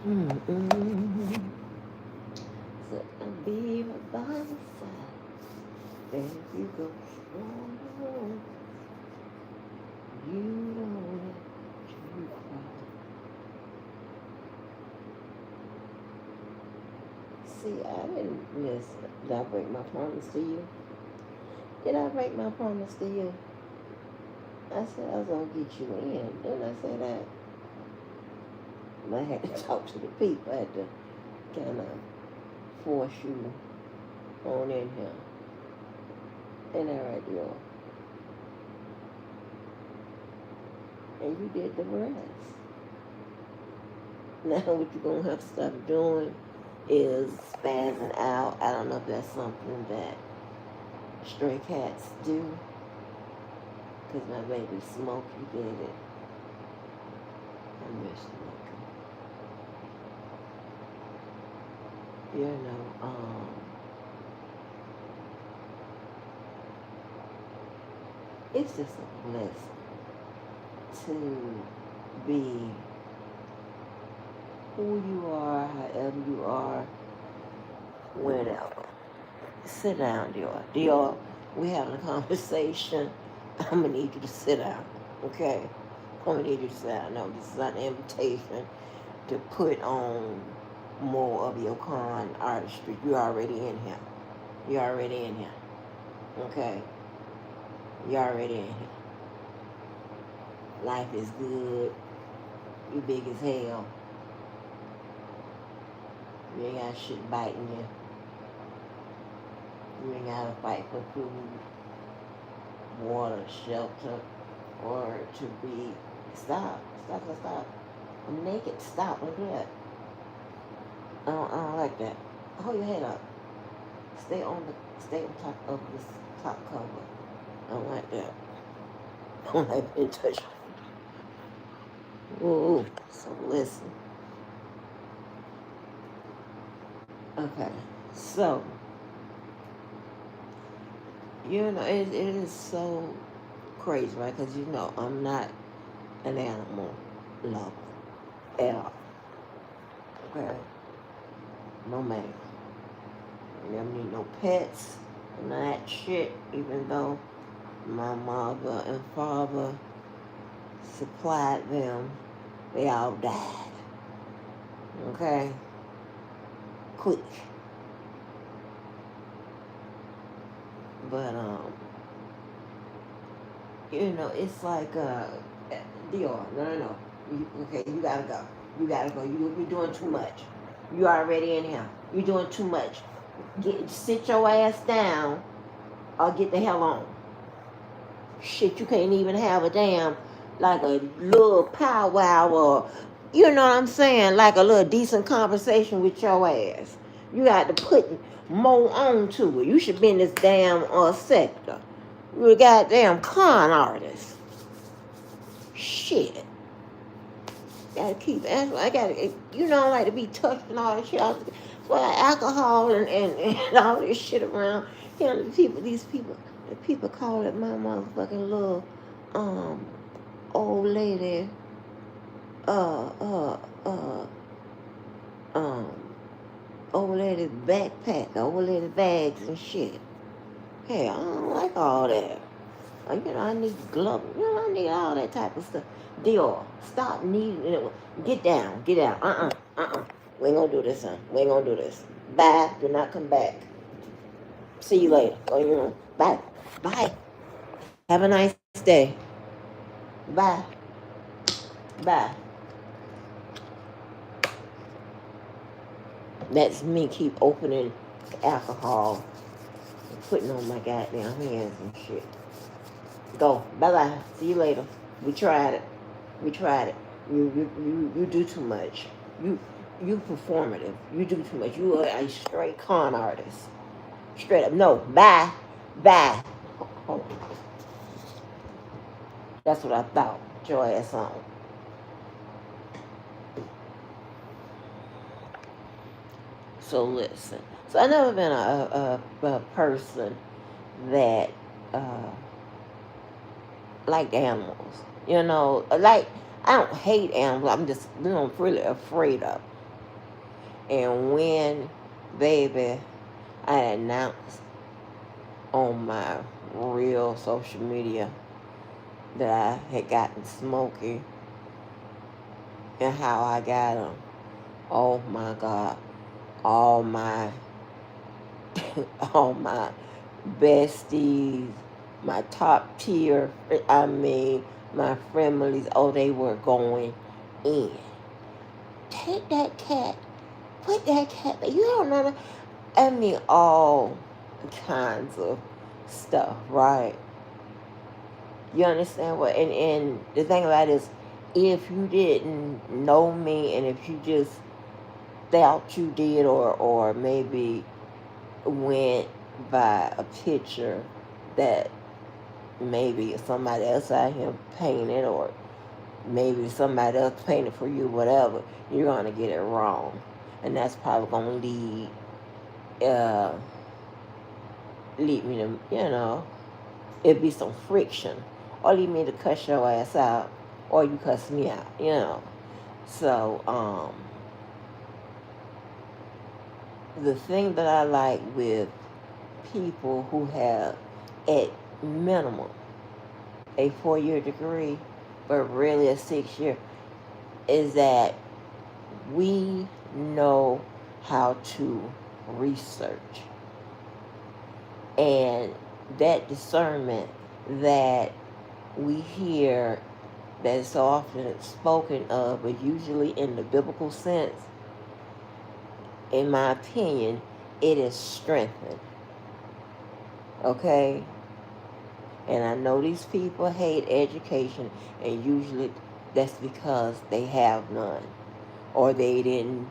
Mm-mm. So I'll be right by the side. There you go. Oh, you don't have to cry. See, I didn't miss. Did I break my promise to you? Did I break my promise to you? I said I was gonna get you in. Didn't I say that? I had to talk to the people. I had to kind of force you on in here. And that right there. And you did the rest. Now what you're gonna have to stop doing is spazzing out. I don't know if that's something that stray cats do. Because my baby Smokey did it. I miss Smokey. You know, it's just a blessing to be who you are, however you are, whenever. Sit down, Dior. Dior, we having a conversation. I'm gonna need you to sit down, okay? I'm gonna need you to sit down. No, this is an invitation to put on more of your con artistry. You're already in here. You're already in here, okay? You're already in here. Life is good. You big as hell. You ain't got shit biting you. You ain't gotta fight for food, water, shelter, or to be. Stop. I'm naked. Stop. Look at that. I don't like that. Hold your head up. Stay on top of this top cover. I don't like that. I don't like being touched. Ooh. So listen. Okay. So it is so crazy, right? Because I'm not an animal lover at all. Okay. No man. I never need no pets, none of that shit, even though my mother and father supplied them, they all died. Okay? Quick. But, it's like, Dior, no. Okay, you gotta go. You're doing too much. You already in here. You're doing too much. Sit your ass down or get the hell on. Shit, you can't even have a damn, like a little powwow or, you know what I'm saying, like a little decent conversation with your ass. You got to put more on to it. You should be in this damn sector. You're a goddamn con artist. Shit. Gotta keep asking. I like to be touched and all that shit. Well, alcohol and all this shit around. The people call it my motherfucking little, old lady, uh, uh, uh, um, old lady backpack, old lady bags and shit. Hey, I don't like all that. I need gloves. I need all that type of stuff. Dior, stop needing it. Get down. We ain't gonna do this, son. We ain't gonna do this. Bye. Do not come back. See you later. Bye. Bye. Have a nice day. Bye. Bye. That's me keep opening alcohol and putting on my goddamn hands and shit. Go. Bye-bye. See you later. We tried it. You do too much. You performative. You do too much. You are a straight con artist. Straight up. No. Bye. Hold on. That's what I thought. Put your ass on. So listen. So I've never been a person that liked animals. Like I don't hate animals. I'm just really afraid of. And when, baby, I announced on my real social media that I had gotten Smokey and how I got him, oh my God, all my, all my besties, my top tier, I mean, my families, oh, they were going in. Take that cat, put that cat, you don't know, I mean, all kinds of stuff, right? You understand what? And the thing about it is, if you didn't know me, and if you just thought you did, or maybe went by a picture that maybe somebody else out here painted, or maybe somebody else painted for you, whatever, you're gonna get it wrong, and that's probably gonna uh, lead me to, it'd be some friction, or lead me to cuss your ass out, or you cuss me out. So, the thing that I like with people who have, at minimum, a 4-year degree, but really a 6-year, is that we know how to research. And that discernment that we hear that is so often spoken of, but usually in the biblical sense, in my opinion, it is strengthened. Okay? And I know these people hate education, and usually that's because they have none, or they didn't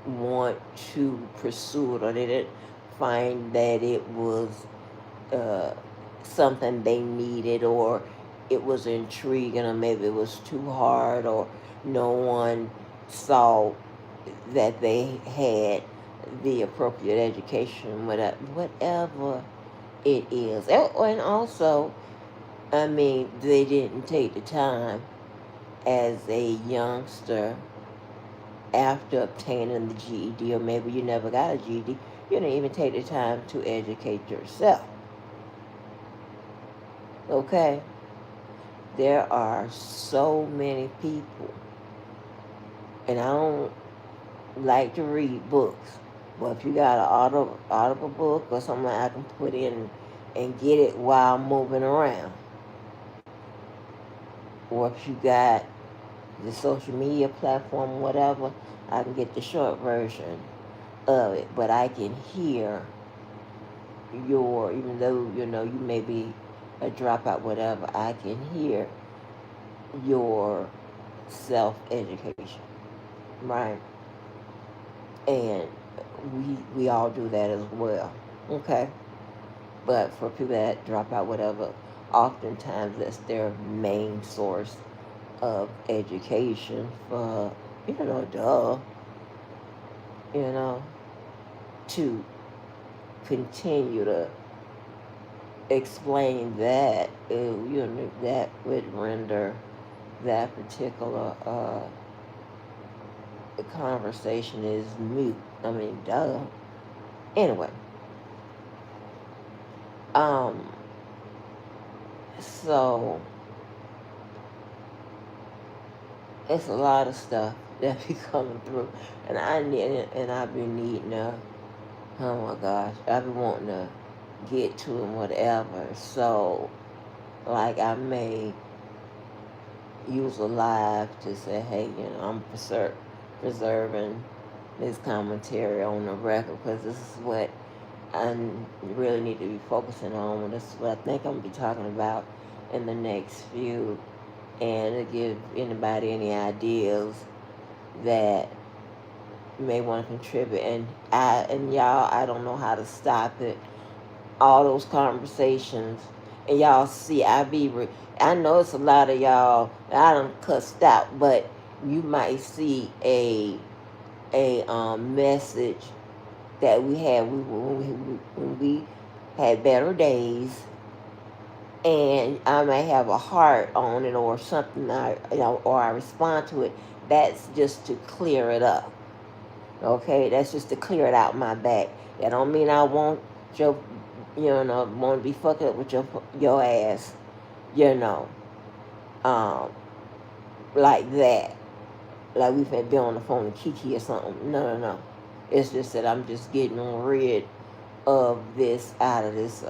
want to pursue it, or they didn't find that it was uh, something they needed, or it was intriguing, or maybe it was too hard, or no one saw that they had the appropriate education, whatever it is. And also, I mean, they didn't take the time as a youngster after obtaining the GED, or maybe you never got a GED, you didn't even take the time to educate yourself. Okay? There are so many people, and I don't like to read books, but if you got an audible book or something I can put in and get it while I'm moving around, or if you got the social media platform, whatever, I can get the short version of it, but I can hear even though, you may be a dropout, whatever, I can hear your self-education, right? And we all do that as well, okay? But for people that drop out, whatever, oftentimes that's their main source of education for, duh, you know, to continue to explain that, that would render that particular conversation is moot. I mean, duh. Anyway, so it's a lot of stuff that be coming through, and I've been needing to. Oh my gosh, I've been wanting to get to it, whatever. So, like, I may use a live to say, hey, I'm preserving this commentary on the record, because this is what I really need to be focusing on. This is what I think I'm going to be talking about in the next few, and to give anybody any ideas that may want to contribute. And y'all, I don't know how to stop it. All those conversations, and y'all see, I know it's a lot of y'all I done cussed out, but you might see a message that we had when we had better days, and I may have a heart on it or something, or I respond to it. That's just to clear it up. Okay, that's just to clear it out my back. That don't mean I want your, want to be fucking up with your ass, you know, um, like that. Like we've been on the phone with Kiki or something. No, no, no. It's just that I'm just getting rid of this out of this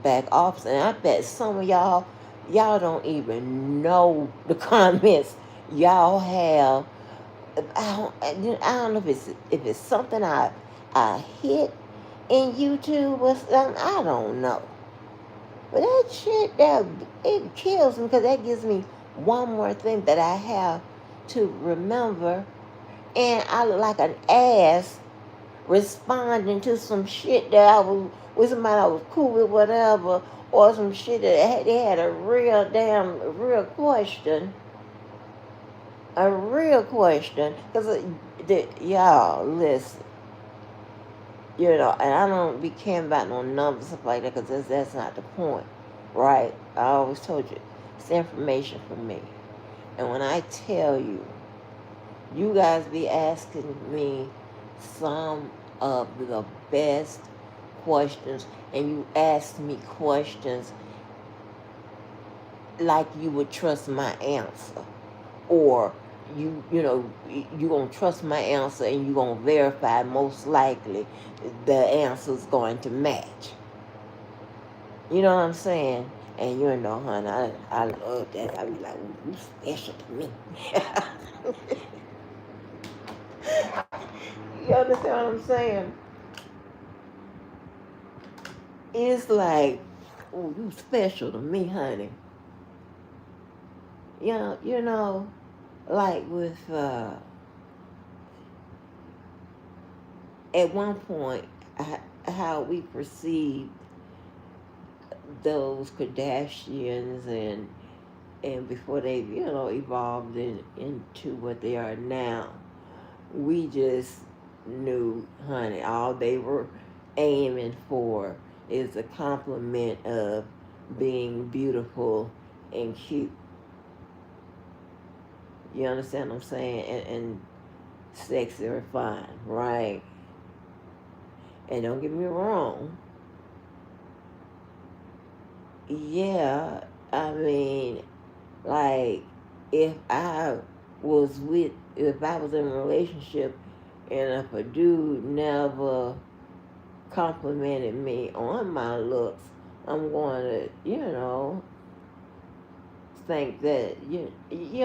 back office, and I bet some of y'all don't even know the comments y'all have. I don't know if it's something I hit in YouTube or something. I don't know. But that shit, it kills me because that gives me one more thing that I have to remember. And I look like an ass responding to some shit that I was with somebody I was cool with, whatever, or some shit that they had a real question. A real question. Because, y'all, listen. And I don't be caring about no numbers, stuff like that, because that's not the point, right? I always told you, it's information for me. And when I tell you, you guys be asking me some of the best questions, and you ask me questions like you would trust my answer, or you gonna trust my answer and you gonna verify most likely the answer's going to match. You know what I'm saying? And honey, I love that. I be like, you special to me. You understand what I'm saying? It's like, oh, you special to me, honey. Like with at one point, how we perceived those Kardashians and before they evolved into what they are now, we just knew, honey, all they were aiming for is a compliment of being beautiful and cute. You understand what I'm saying? And sexy or fine, right? And don't get me wrong. Yeah, I mean, like, if I was in a relationship and if a dude never complimented me on my looks, I'm going to, think that, you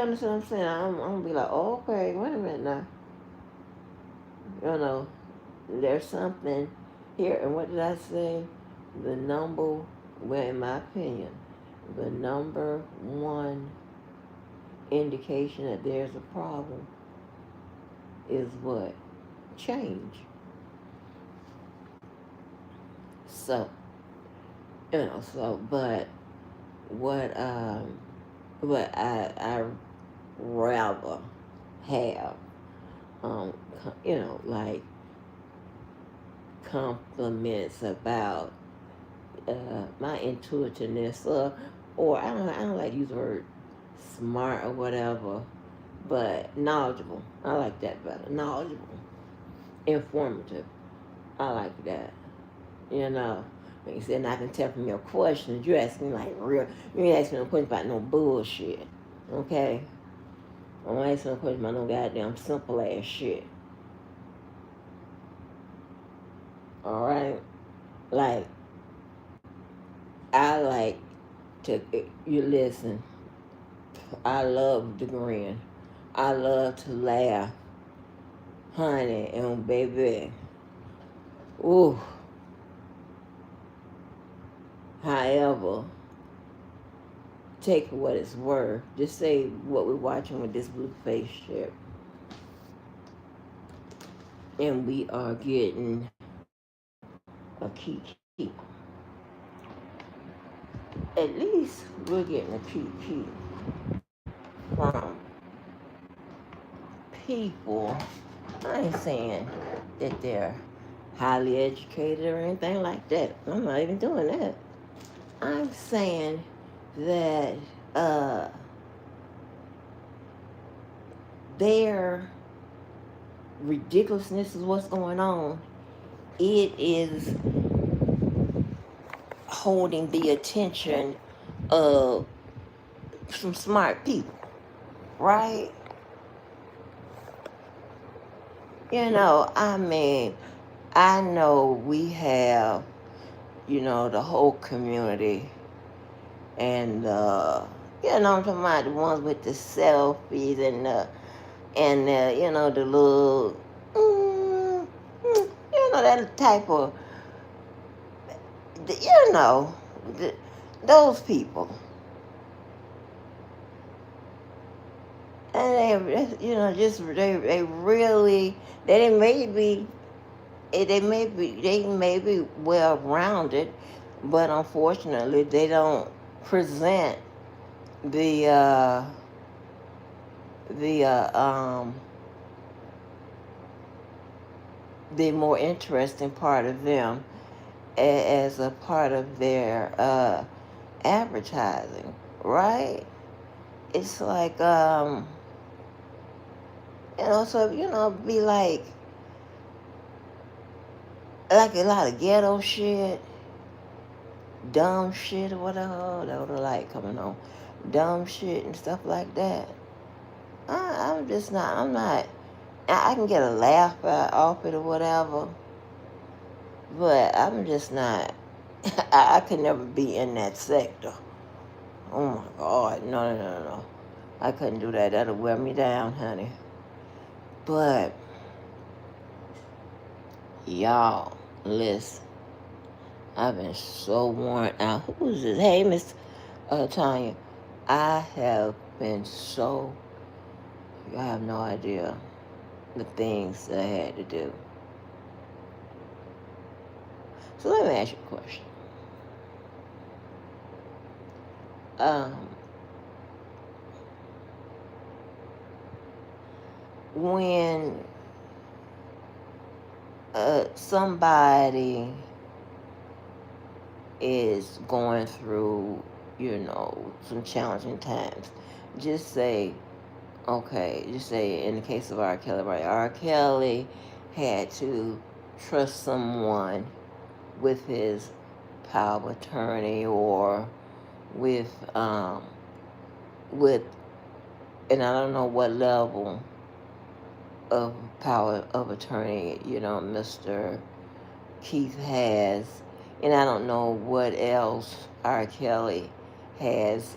understand what I'm saying? I'm going to be like, oh, okay, wait a minute now. There's something here. And what did I say? In my opinion, the number one indication that there's a problem is what? Change. So, but what I rather have, like compliments about my intuitiveness, or I don't like to use the word smart or whatever, but knowledgeable. I like that better. Knowledgeable, informative. I like that. Like you said, and I can tell from your questions, you're asking like real. You ain't asking no questions about no bullshit. Okay. I'm asking no questions about no goddamn simple ass shit. All right. Like I like to. You listen. I love to grin. I love to laugh, honey, and baby. Ooh. However, take for what it's worth. Just say what we're watching with this Blueface shit. And we are getting a key. At least we're getting a key from people. I ain't saying that they're highly educated or anything like that. I'm not even doing that. I'm saying that uh, they're ridiculousness is what's going on, it is holding the attention of some smart people, right? I mean, I know we have, the whole community and, I'm talking about the ones with the selfies and the little, that type of, you know, the, those people. And they really, they may be well rounded, but unfortunately they don't present the the uh, um the more interesting part of them as a part of their advertising, right? It's like so be like a lot of ghetto shit, dumb shit or whatever that would like coming on, dumb shit and stuff like that. I'm just not. I'm not. I can get a laugh off it or whatever, but I'm just not. I could never be in that sector. Oh my God, no. I couldn't do that. That'll wear me down, honey. But y'all, listen. I've been so worn out. Who's this? Hey, Miss Tanya. I have been so. I have no idea the things that I had to do. So let me ask you a question. When somebody is going through, some challenging times, just say in the case of R. Kelly, right? R. Kelly had to trust someone with his power of attorney or with, and I don't know what level of power of attorney, Mr. Keefe has, and I don't know what else R. Kelly has,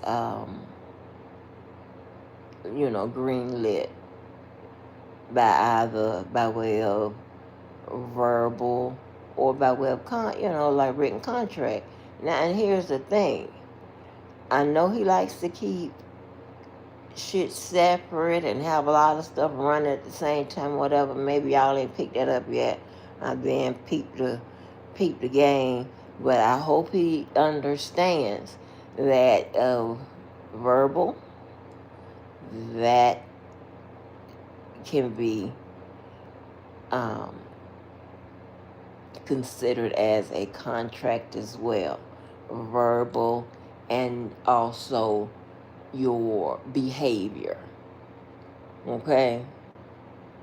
greenlit by way of verbal or by way of like written contract. Now, and here's the thing. I know he likes to keep shit separate and have a lot of stuff running at the same time, whatever. Maybe y'all ain't picked that up yet. I've been peeped the game, but I hope he understands that verbal, that can be considered as a contract as well. Verbal and also your behavior. Okay?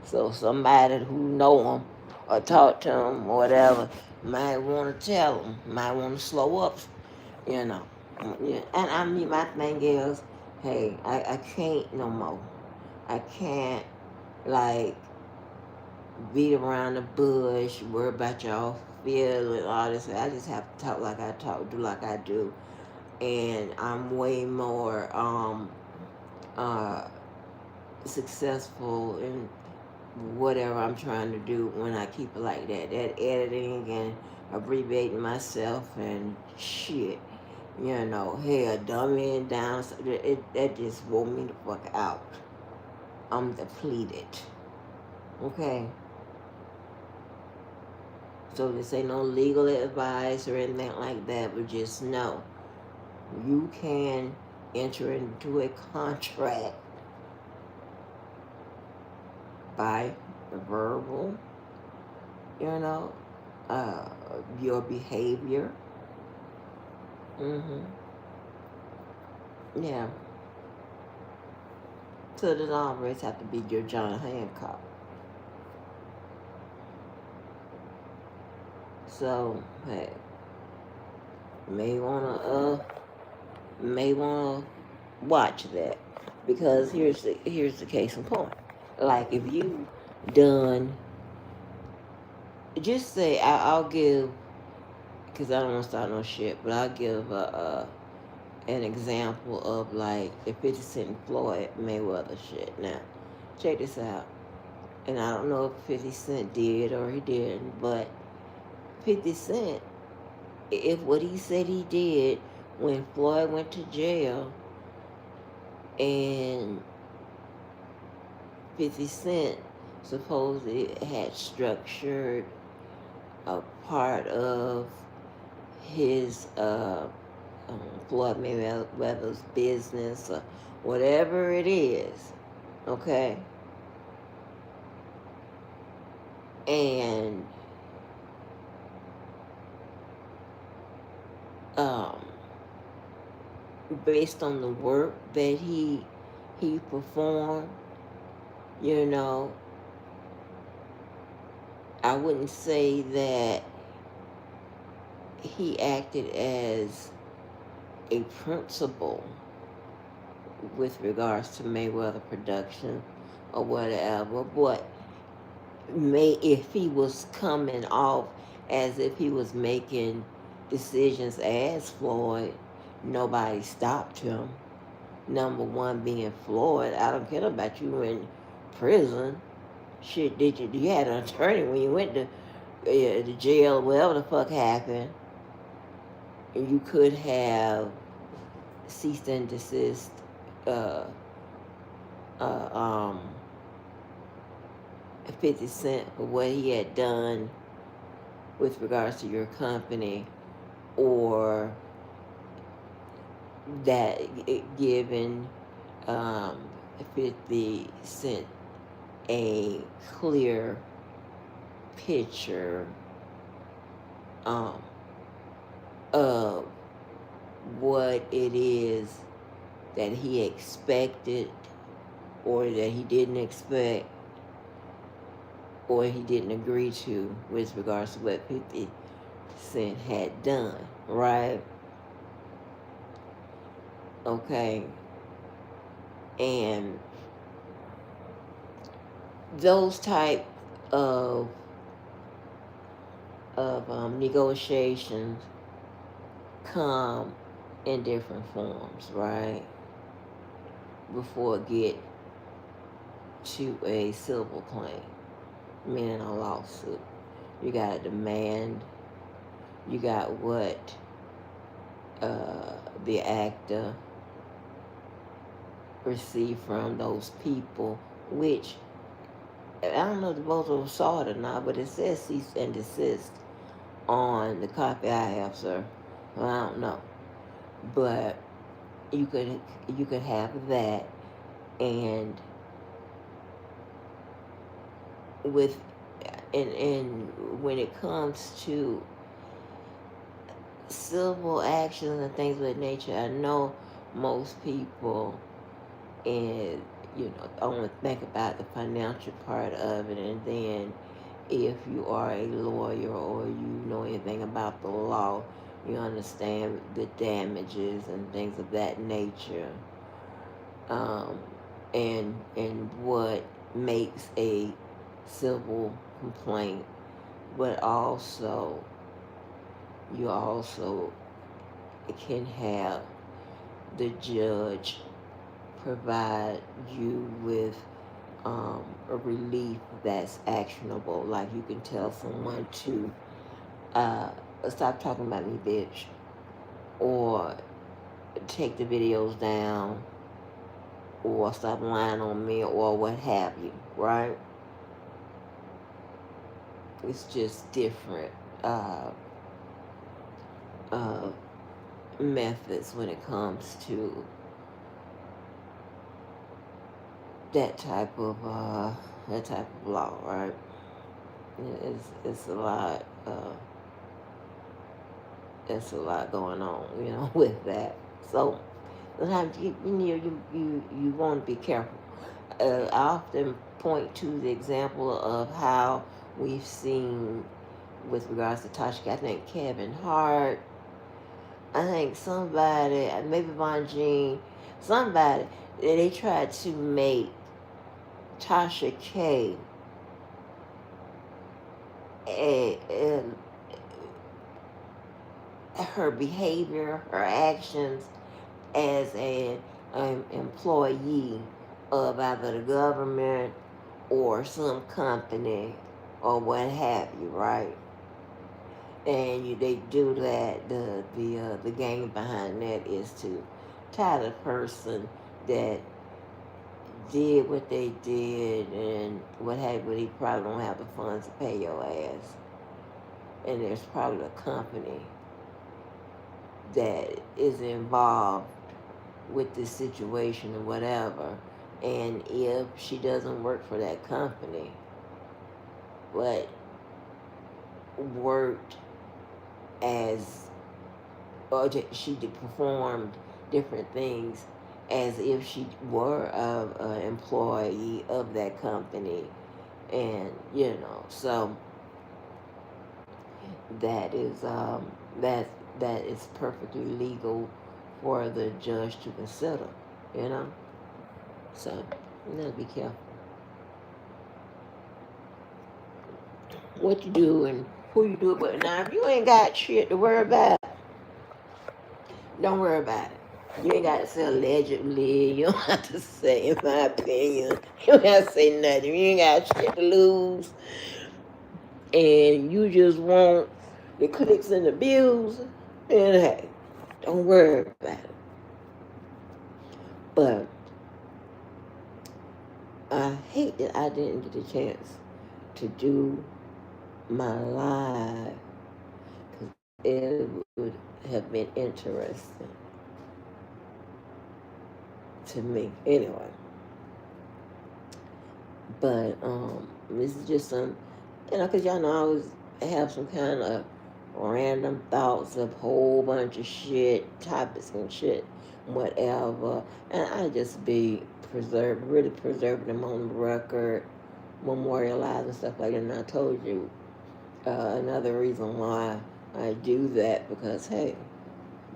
So somebody who know him or talk to him or whatever might want to tell him, might want to slow up, Yeah. And I mean, my thing is, hey, I can't no more. I can't, like, beat around the bush, worry about y'all feeling, all this. I just have to talk like I talk, do like I do. And I'm way more successful in whatever I'm trying to do when I keep it like that. That editing and abbreviating myself and shit. Hell, dumbing down. That just wore me the fuck out. I'm depleted. Okay? So this ain't no legal advice or anything like that, but just know you can enter into a contract by verbal, your behavior. Yeah. So it doesn't always have to be your John Hancock. So hey, may wanna watch that, because here's the case in point. Like if you done, just say I'll give, because I don't want to start no shit, but I'll give an example of like the 50 Cent and Floyd Mayweather shit. Now, check this out. And I don't know if 50 Cent did or he didn't, but 50 Cent, if what he said he did when Floyd went to jail, and 50 Cent supposedly had structured a part of his Floyd Mayweather's business or whatever it is, okay? And um, based on the work that he performed, you know, I wouldn't say that he acted as a principal with regards to Mayweather production or whatever, but if he was coming off as if he was making decisions as Floyd, nobody stopped him. Number one being Floyd. I don't care about you in prison. Shit, you had an attorney when you went to the jail, whatever the fuck happened. And you could have ceased and desist uh, uh, um, 50 Cent for what he had done with regards to your company, or that given 50 Cent a clear picture of what it is that he expected or that he didn't expect or he didn't agree to with regards to what 50 Cent had done, right? Okay. And those type of negotiations come in different forms, right? Before it get to a civil claim, meaning a lawsuit. You got a demand. You got what the actor received from those people, which I don't know if both of them saw it or not, but it says cease and desist on the copy I have, sir. Well, I don't know, but you could have that, and with and when it comes to civil actions and things of that nature, I know most people, and only think about the financial part of it, and then if you are a lawyer or you know anything about the law, you understand the damages and things of that nature, and what makes a civil complaint, but also you also can have the judge provide you with a relief that's actionable. Like you can tell someone to stop talking about me, bitch, or take the videos down, or stop lying on me, or what have you, right? It's just different methods when it comes to that type of law, right? It's a lot. It's a lot going on, with that. So sometimes you want to be careful. I often point to the example of how we've seen with regards to Tasha. I think Kevin Hart. I think somebody, maybe Von Jean, somebody, they tried to make Tasha K a, her behavior, her actions as an employee of either the government or some company or what have you, right? And they do that. The game behind that is to tie the person that did what they did and what have you. But he probably don't have the funds to pay your ass, and there's probably a company that is involved with this situation or whatever. And if she doesn't work for that company, but worked as, or she performed different things as if she were an employee of that company, and so that is that is perfectly legal for the judge to consider, you know. So you gotta be careful what you do and who you do it with. Now, if you ain't got shit to worry about, don't worry about it. You ain't got to say allegedly. You don't have to say, in my opinion. You don't have to say nothing. You ain't got shit to lose. And you just want the clicks and the views. And hey, don't worry about it. But I hate that I didn't get a chance to do my live, because it would have been interesting to me anyway. But this is just some, because y'all know I always have some kind of random thoughts of whole bunch of shit, topics and shit, whatever, and I just be really preserving them on the record, memorializing stuff like that. And I told you another reason why I do that, because hey,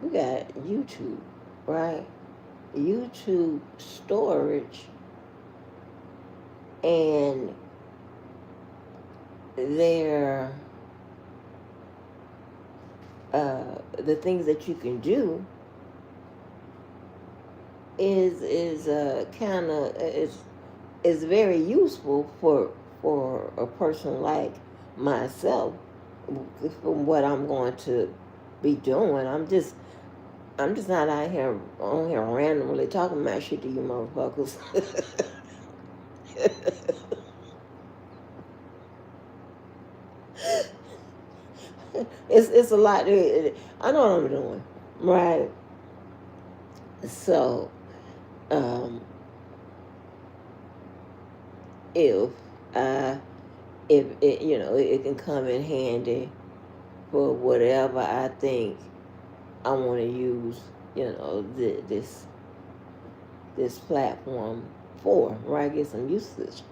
we got YouTube, right? YouTube storage, and there the things that you can do is kind of is very useful for a person like myself. From what I'm going to be doing, I'm just not out here on here randomly talking about shit to you motherfuckers. It's a lot. I know what I'm doing, right? So, if it, it can come in handy for whatever I think I want to use, this platform for, right? Get some usage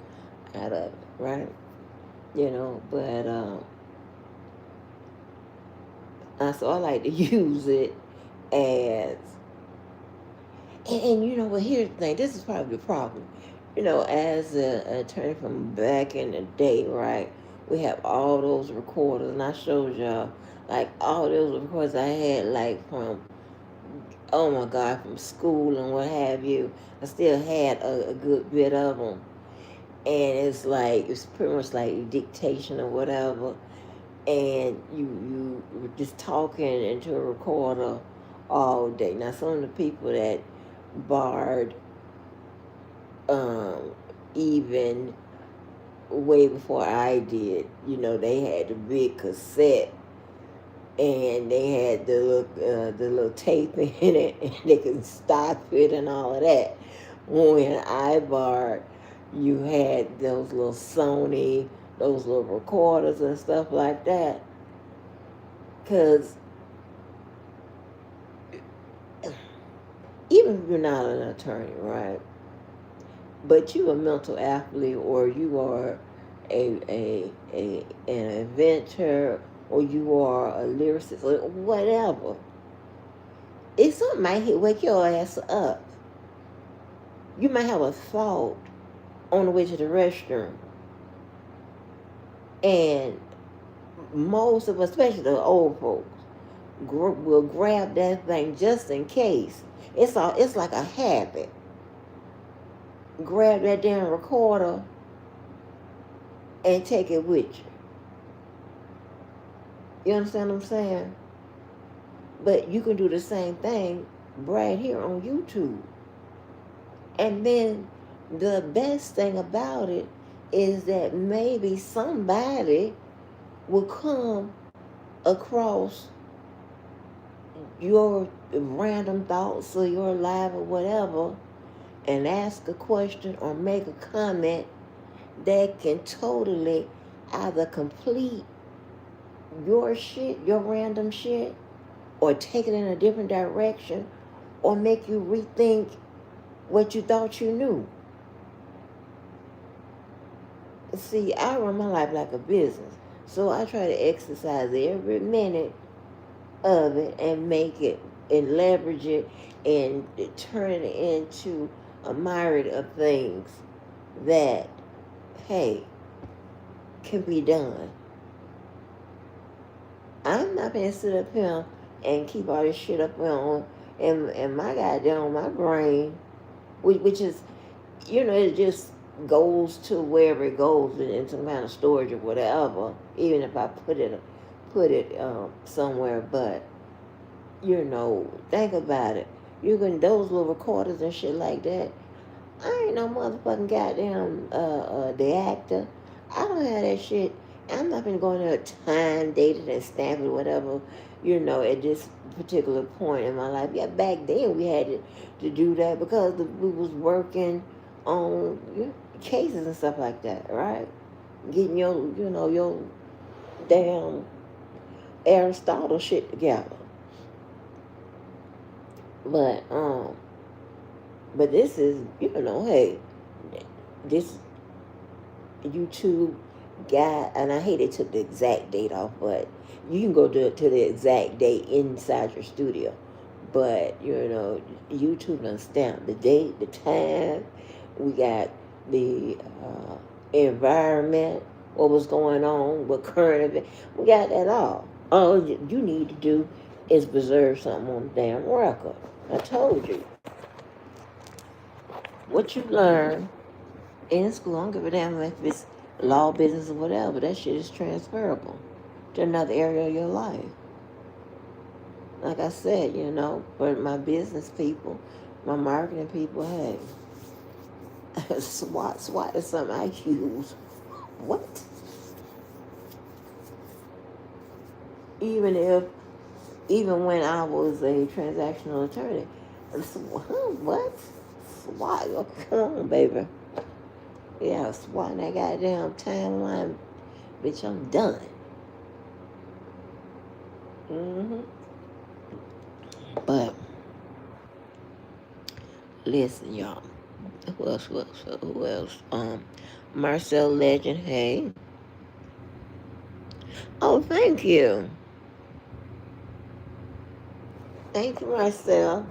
out of it, right? But so I like to use it as, and well, here's the thing. This is probably the problem. As an attorney from back in the day, right? We have all those recorders, and I showed y'all like all those recorders I had, like from, oh my God, from school and what have you. I still had a good bit of them, and it's pretty much like dictation or whatever, and you were just talking into a recorder all day. Now, some of the people that barred, even way before I did, they had the big cassette, and they had the little tape in it, and they could stop it and all of that. When I barred, you had those little Sony, those little recorders and stuff like that. Because even if you're not an attorney, right, but you a mental athlete, or you are an inventor, or you are a lyricist, or whatever, if something might wake your ass up. You might have a thought on the way to the restroom, and most of us, especially the old folks, will grab that thing just in case. It's like a habit. Grab that damn recorder and take it with you. You understand what I'm saying? But you can do the same thing right here on YouTube. And then the best thing about it is that maybe somebody will come across your random thoughts or your life or whatever and ask a question or make a comment that can totally either complete your shit, your random shit, or take it in a different direction, or make you rethink what you thought you knew. See, I run my life like a business, so I try to exercise every minute of it and make it and leverage it and turn it into a myriad of things that, hey, can be done. I'm not going to sit up here and keep all this shit up on and my goddamn, my brain, which is, it just goes to wherever it goes in some kind of storage or whatever, even if I put it somewhere. But, think about it. You can, those little recorders and shit like that, I ain't no motherfucking goddamn the actor. I don't have that shit. I'm not gonna go in there time dated and stamp it, whatever, at this particular point in my life. Yeah, back then we had to do that because we was working on cases and stuff like that, right? Getting your damn Aristotle shit together. But this is, hey, this YouTube guy, and I hate they took the exact date off, but you can go to the exact date inside your studio. But, YouTube done stamped the date, the time. We got the environment, what was going on, what current event. We got that all. All you need to do is preserve something on the damn record. I told you. What you learn in school, I don't give a damn if it's law, business, or whatever, that shit is transferable to another area of your life. Like I said, for my business people, my marketing people, hey, SWAT is something I use. What? Even when I was a transactional attorney, what? SWAT, oh, come on, baby. Yeah, swatting that goddamn timeline, bitch, I'm done. But, listen, y'all. Who else? Marcel Legend, hey. Oh, thank you. Thank you, Marcel.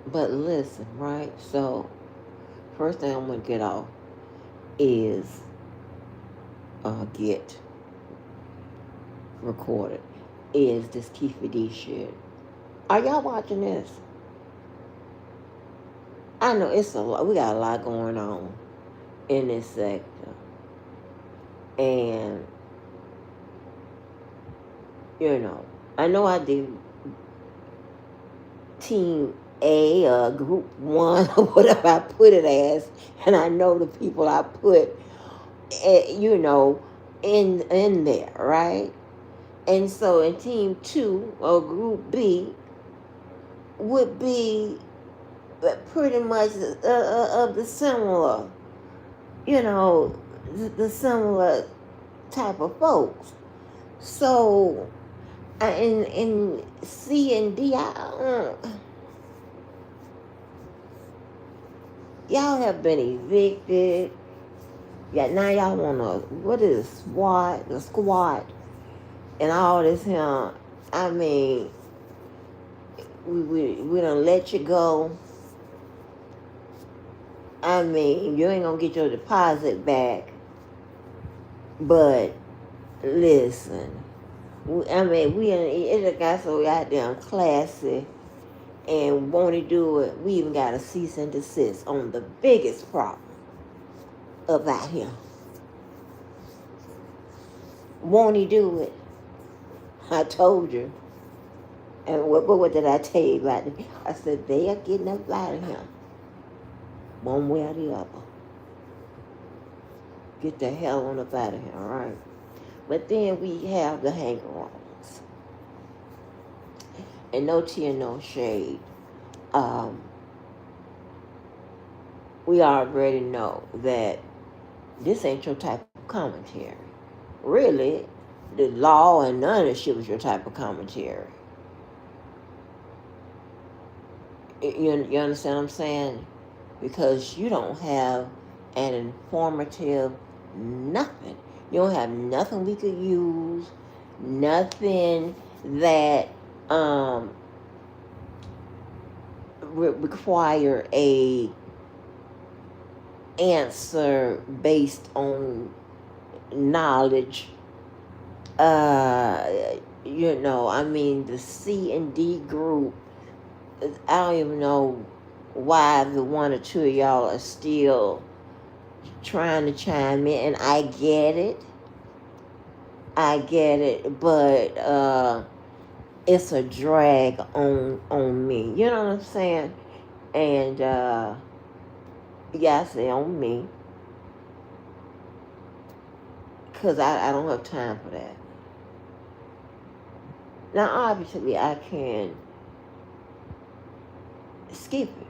But listen, right? So, first thing I'm going to get off is get recorded is this Keefe D shit. Are y'all watching this? I know it's a lot. We got a lot going on in this sector. And, I know I do Team A, Group 1, or whatever I put it as. And I know the people I put, in there, right? And so in Team 2, or Group B, would be pretty much of the similar, the similar type of folks. So in C and D, Y'all have been evicted. Yeah, now y'all want to, what is SWAT, the squad, and all this here. I mean, we done let you go. I mean, you ain't gonna get your deposit back. But listen, I mean, it got so goddamn classy and won't he do it? We even got a cease and desist on the biggest problem about him. Won't he do it? I told you. And what did I tell you about it? I said, they are getting up out of here. One way or the other. Get the hell on up out of here, all right? But then we have the hanger-ons. And no tea and no shade. We already know that this ain't your type of commentary. Really, the law and none of this shit was your type of commentary. You understand what I'm saying? Because you don't have an informative nothing. You don't have nothing we could use, nothing that require a answer based on knowledge. I mean, the C and D group, I don't even know why the one or two of y'all are still trying to chime in, and I get it, but it's a drag on me. You know what I'm saying? And yeah, I say on me, because I don't have time for that. Now, obviously, I can skip it,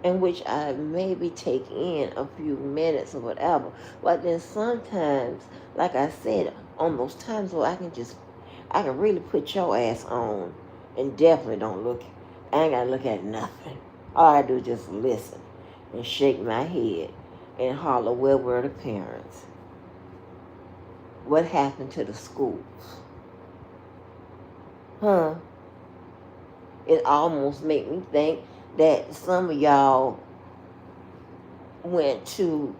in which I maybe take in a few minutes or whatever. But then sometimes, like I said, on those times where I can really put your ass on and definitely don't look. I ain't got to look at nothing. All I do is just listen and shake my head and holler, where were the parents? What happened to the schools? Huh? It almost made me think that some of y'all couldn't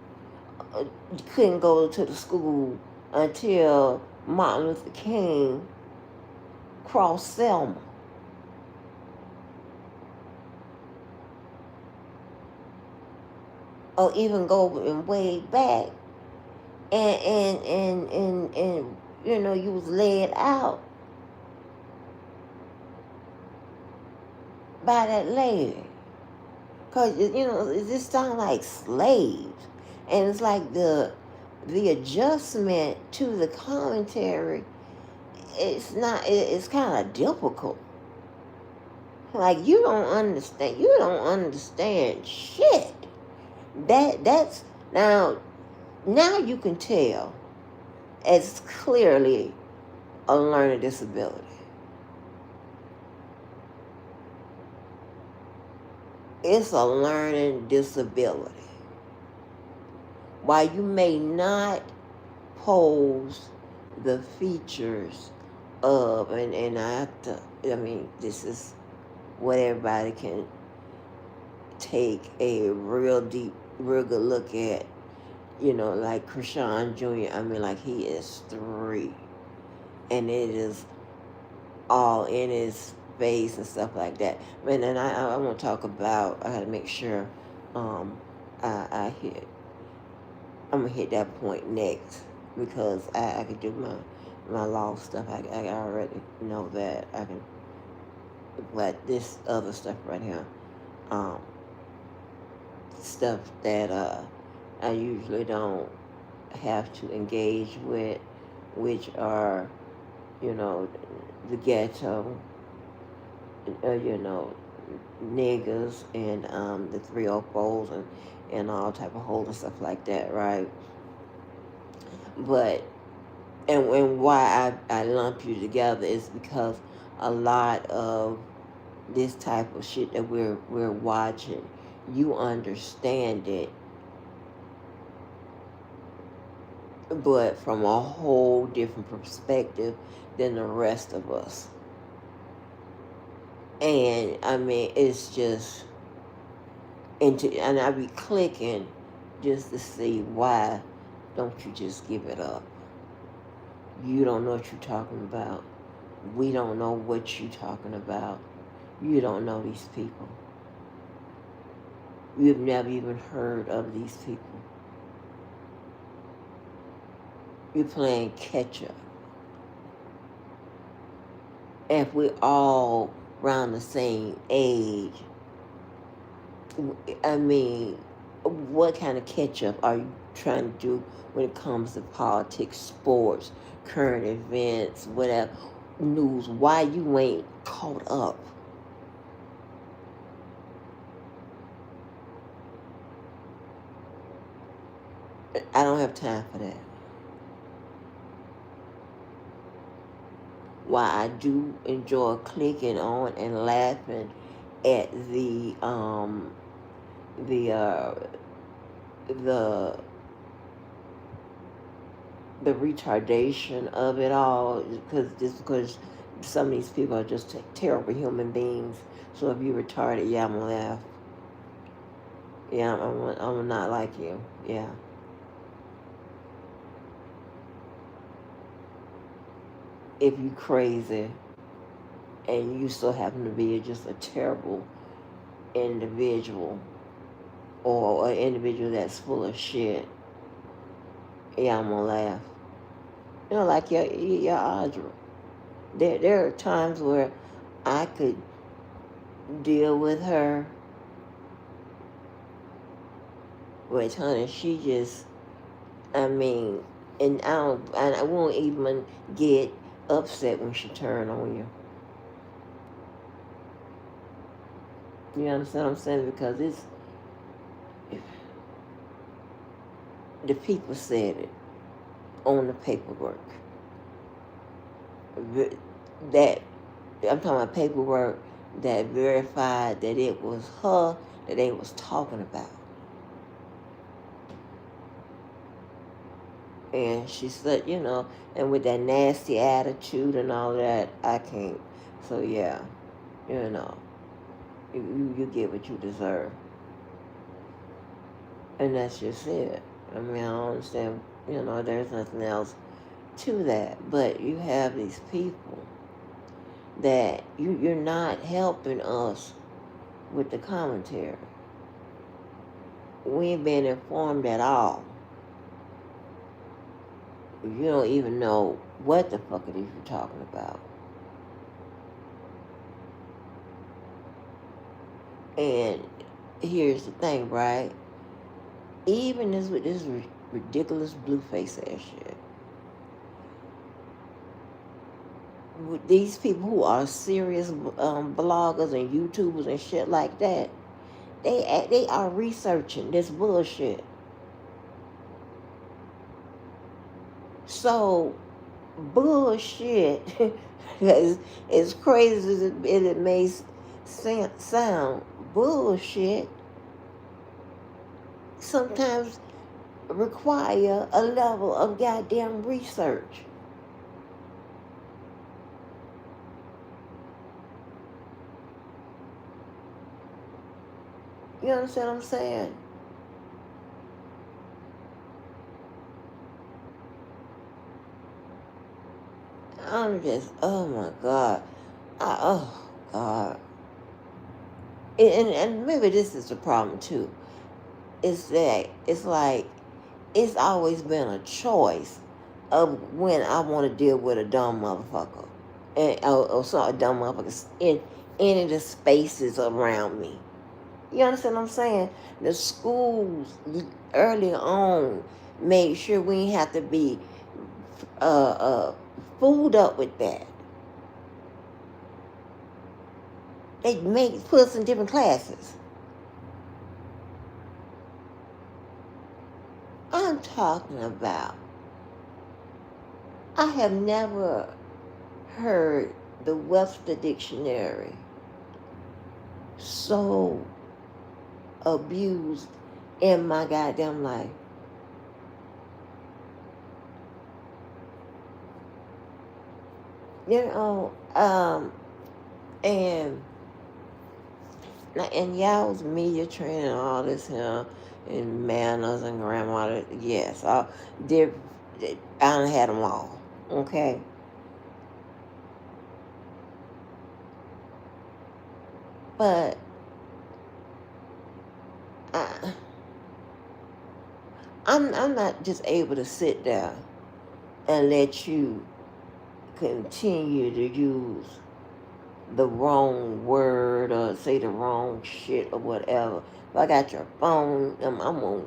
go to the school until Martin Luther King crossed Selma. Or even go way back and you was laid out by that lady. Because, it just sounds like slaves. And it's like the adjustment to the commentary, it's kind of difficult. Like, you don't understand shit. That's, now you can tell it's clearly a learning disability. It's a learning disability. While you may not pose the features of, and this is what everybody can take a real good look at, like Krishan Jr., like he is 3. And it is all in his face and stuff like that. And then I want to talk about, I got to make sure I'm going to hit that point next, because I could do my law stuff. I already know that I can, but this other stuff right here, stuff that I usually don't have to engage with, which are, the ghetto, niggas and the 304s and all type of holes and stuff like that, right? But and why I lump you together is because a lot of this type of shit that we're watching you understand it, but from a whole different perspective than the rest of us. And I mean, it's just, and I be clicking just to see why don't you just give it up. You don't know what you're talking about. We don't know what you're talking about. You don't know these people. You've never even heard of these people. You're playing catch up. If we're all around the same age, I mean, what kind of catch up are you trying to do when it comes to politics, sports, current events, whatever, news? Why you ain't caught up? I don't have time for that. Why I do enjoy clicking on and laughing at the uh, the the retardation of it all, because some of these people are just terrible human beings. So if you're retarded, yeah, I'm gonna laugh. Yeah, I'm not like you. Yeah. If you crazy and you still happen to be just a terrible individual or an individual that's full of shit, yeah, I'm gonna laugh. You know, like your Audra. There are times where I could deal with her, but honey, she just, I mean, and I won't even get upset when she turn on you. You understand what I'm saying? Because it's, the people said it on the paperwork. That, I'm talking about paperwork that verified that it was her that they was talking about. And she said, you know, and with that nasty attitude and all that, I can't. So yeah, you know, you get what you deserve. And that's just it. I mean, I don't understand, you know, there's nothing else to that. But you have these people that you're not helping us with the commentary. We ain't been informed at all. You don't even know what the fuck it is you're talking about. And here's the thing, right? Even this with this ridiculous Blueface ass shit, with these people who are serious bloggers and YouTubers and shit like that, they are researching this bullshit. So bullshit, as crazy as it may sound, bullshit sometimes require a level of goddamn research. You understand what I'm saying? I'm just, oh my God. Oh God. And maybe this is the problem too. Is that it's like, it's always been a choice of when I want to deal with a dumb motherfucker. Or so a dumb motherfucker in any of the spaces around me. You understand what I'm saying? The schools early on made sure we didn't have to be fooled up with that. They put us in different classes. I'm talking about, I have never heard the Webster Dictionary so abused in my goddamn life. You know, and y'all's media training and all this here, and manners and grammar. Yes, I done had them all. Okay, but I'm not just able to sit there and let you continue to use the wrong word or say the wrong shit or whatever. If I got your phone, I'm gonna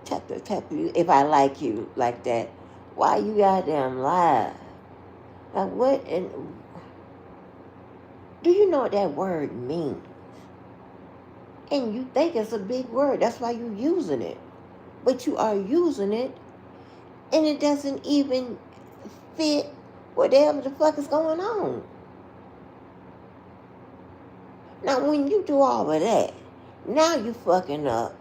tap you if I like you like that. Why you goddamn lie? Like what? And do you know what that word means? And you think it's a big word. That's why you're using it. But you are using it, and it doesn't even fit whatever the fuck is going on. Now, when you do all of that, now you fucking up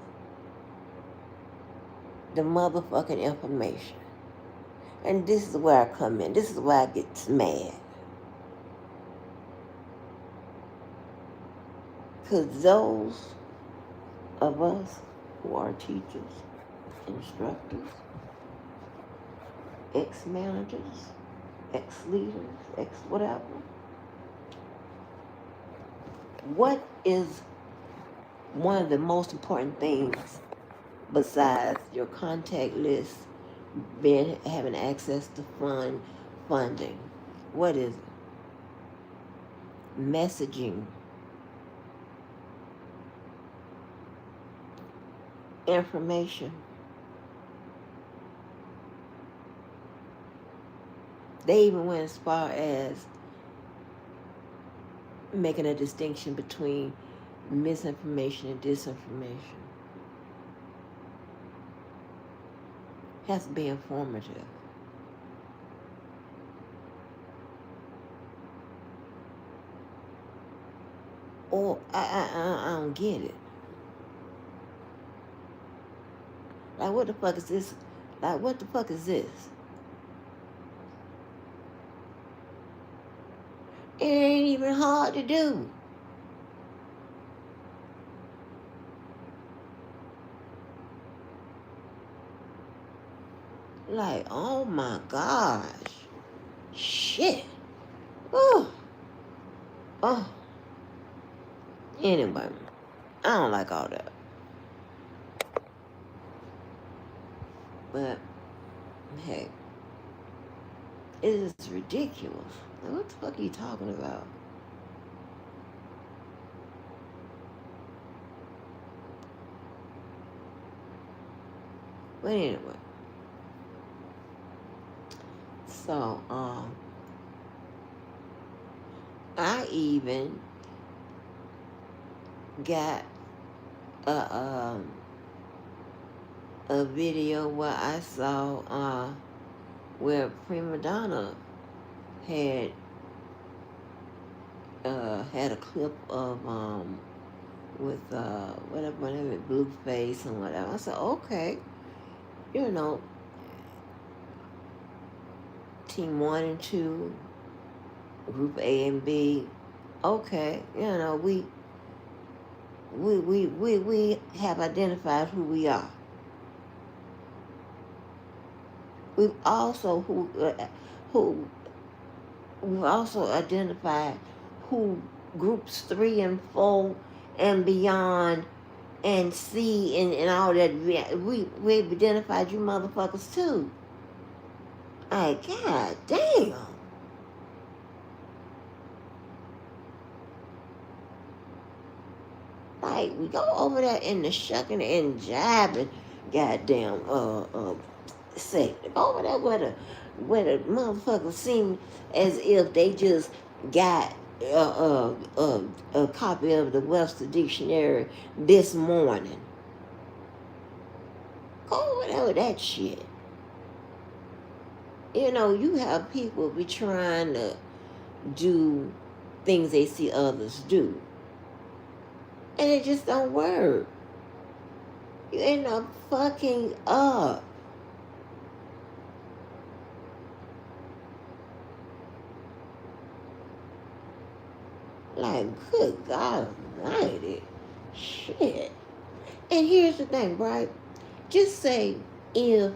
the motherfucking information. And this is where I come in. This is where I get mad. Because those of us who are teachers, instructors, ex-managers, ex-leaders, ex-whatever, what is one of the most important things besides your contact list, having access to funding? What is it? Messaging, information. They even went as far as making a distinction between misinformation and disinformation. It has to be informative. Or I don't get it. Like what the fuck is this? Like what the fuck is this? It ain't even hard to do. Like, oh my gosh. Shit. Oh. Oh. Anyway, I don't like all that. But, hey, it is ridiculous. Like, what the fuck are you talking about? But anyway. So, I even got a video where I saw where Prima Donna had a clip of with whatever Blueface and whatever. I said, okay, you know, team 1 and 2, group A and B. Okay, you know, we have identified who we are. We've also we've also identified who groups 3 and 4 and beyond and C and all that. We've identified you motherfuckers too. Like, god damn. Like, we go over there in the shucking and jiving goddamn sector. Go over there where the motherfuckers seem as if they just got a copy of the Webster Dictionary this morning. Go over there with that shit. You know, you have people be trying to do things they see others do. And it just don't work. You end up fucking up. Like, good God Almighty. Shit. And here's the thing, right? Just say if,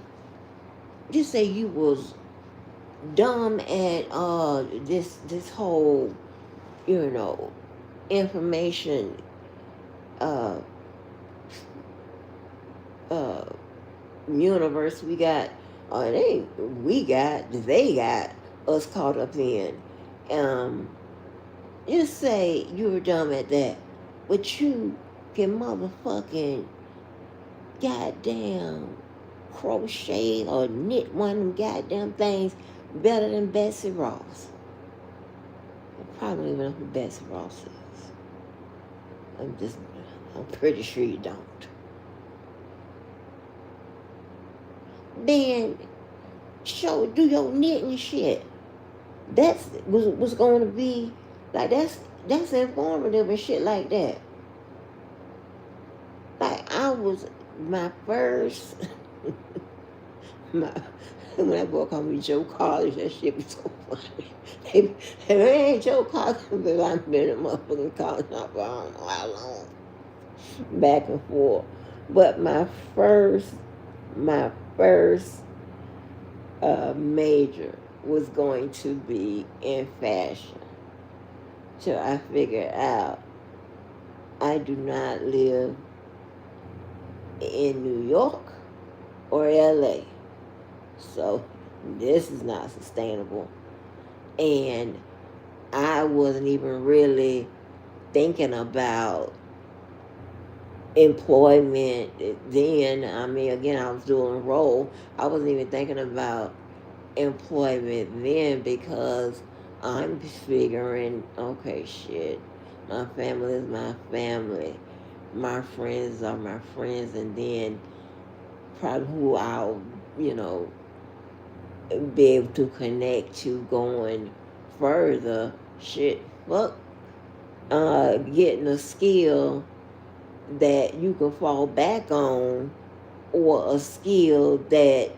just say you was dumb at this whole, you know, information uh uh universe we got, it ain't we got, they got us caught up in. Um, just say you were dumb at that, but you can motherfucking goddamn crochet or knit one of them goddamn things better than Betsy Ross. I probably don't even know who Betsy Ross is. I'm pretty sure you don't. Then do your knitting shit. That's was going to be like, that's informative and shit like that. Like, I was my first my when that boy called me Joe College, that shit was so funny. If it ain't Joe College, but I've been in motherfucking college now for I don't know how long, back and forth. But my first major was going to be in fashion. So I figured out I do not live in New York or LA. So this is not sustainable. And I wasn't even really thinking about employment then. I mean, again, I was doing a role. I wasn't even thinking about employment then because I'm figuring, okay, shit, my family is my family. My friends are my friends, and then probably who I'll, you know, be able to connect to going further. Shit, fuck, getting a skill that you can fall back on, or a skill that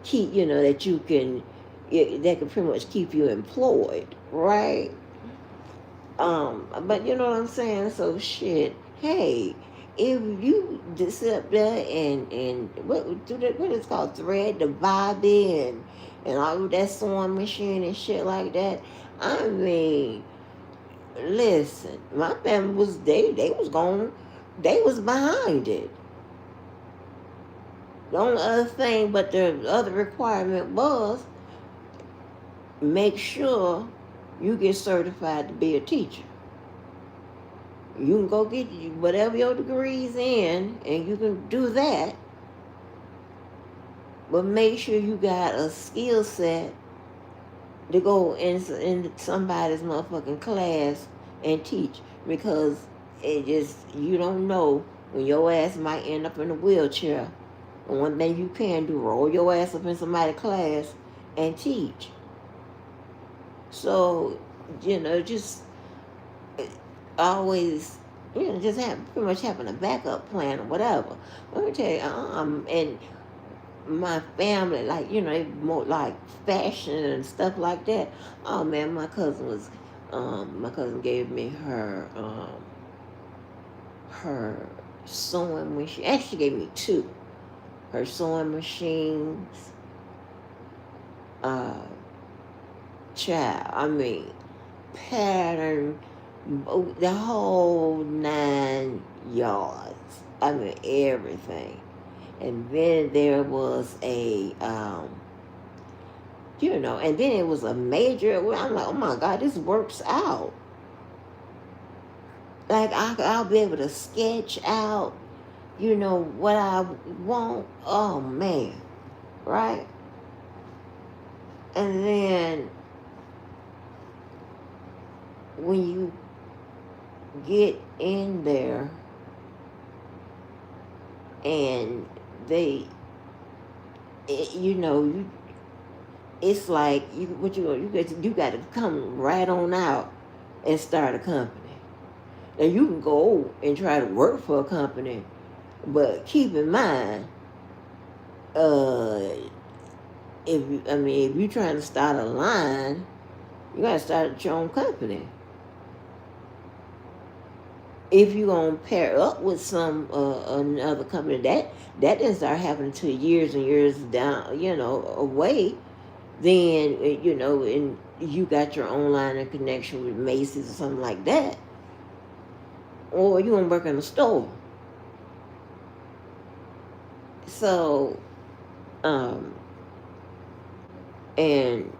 that you can, that can pretty much keep you employed, right? But you know what I'm saying? So shit, hey, if you just sit up there and what is called thread the Bobby and all of that sewing machine and shit like that, I mean, listen, my family was they was behind it. The only other thing, but the other requirement was make sure you get certified to be a teacher. You can go get whatever your degree's in, and you can do that. But make sure you got a skill set to go in somebody's motherfucking class and teach. Because you don't know when your ass might end up in a wheelchair. And one thing you can do, roll your ass up in somebody's class and teach. So, just always, just pretty much having a backup plan or whatever. Let me tell you, and my family, like, more like fashion and stuff like that. Oh man, my cousin gave me her sewing machine. Actually, she gave me two. Her sewing machines, child, I mean, pattern, the whole 9 yards. I mean, everything. And then there was and then it was a major, I'm like, oh my God, this works out. Like, I'll be able to sketch out, what I want. Oh man, right? And then when you get in there and it's like you got to come right on out and start a company. Now you can go and try to work for a company, But keep in mind, uh, if you're trying to start a line, you gotta start at your own company. If you're gonna pair up with some another company, that didn't start happening until years and years down, away. Then and you got your own line of connection with Macy's or something like that, or you gonna work in a store. So, um, and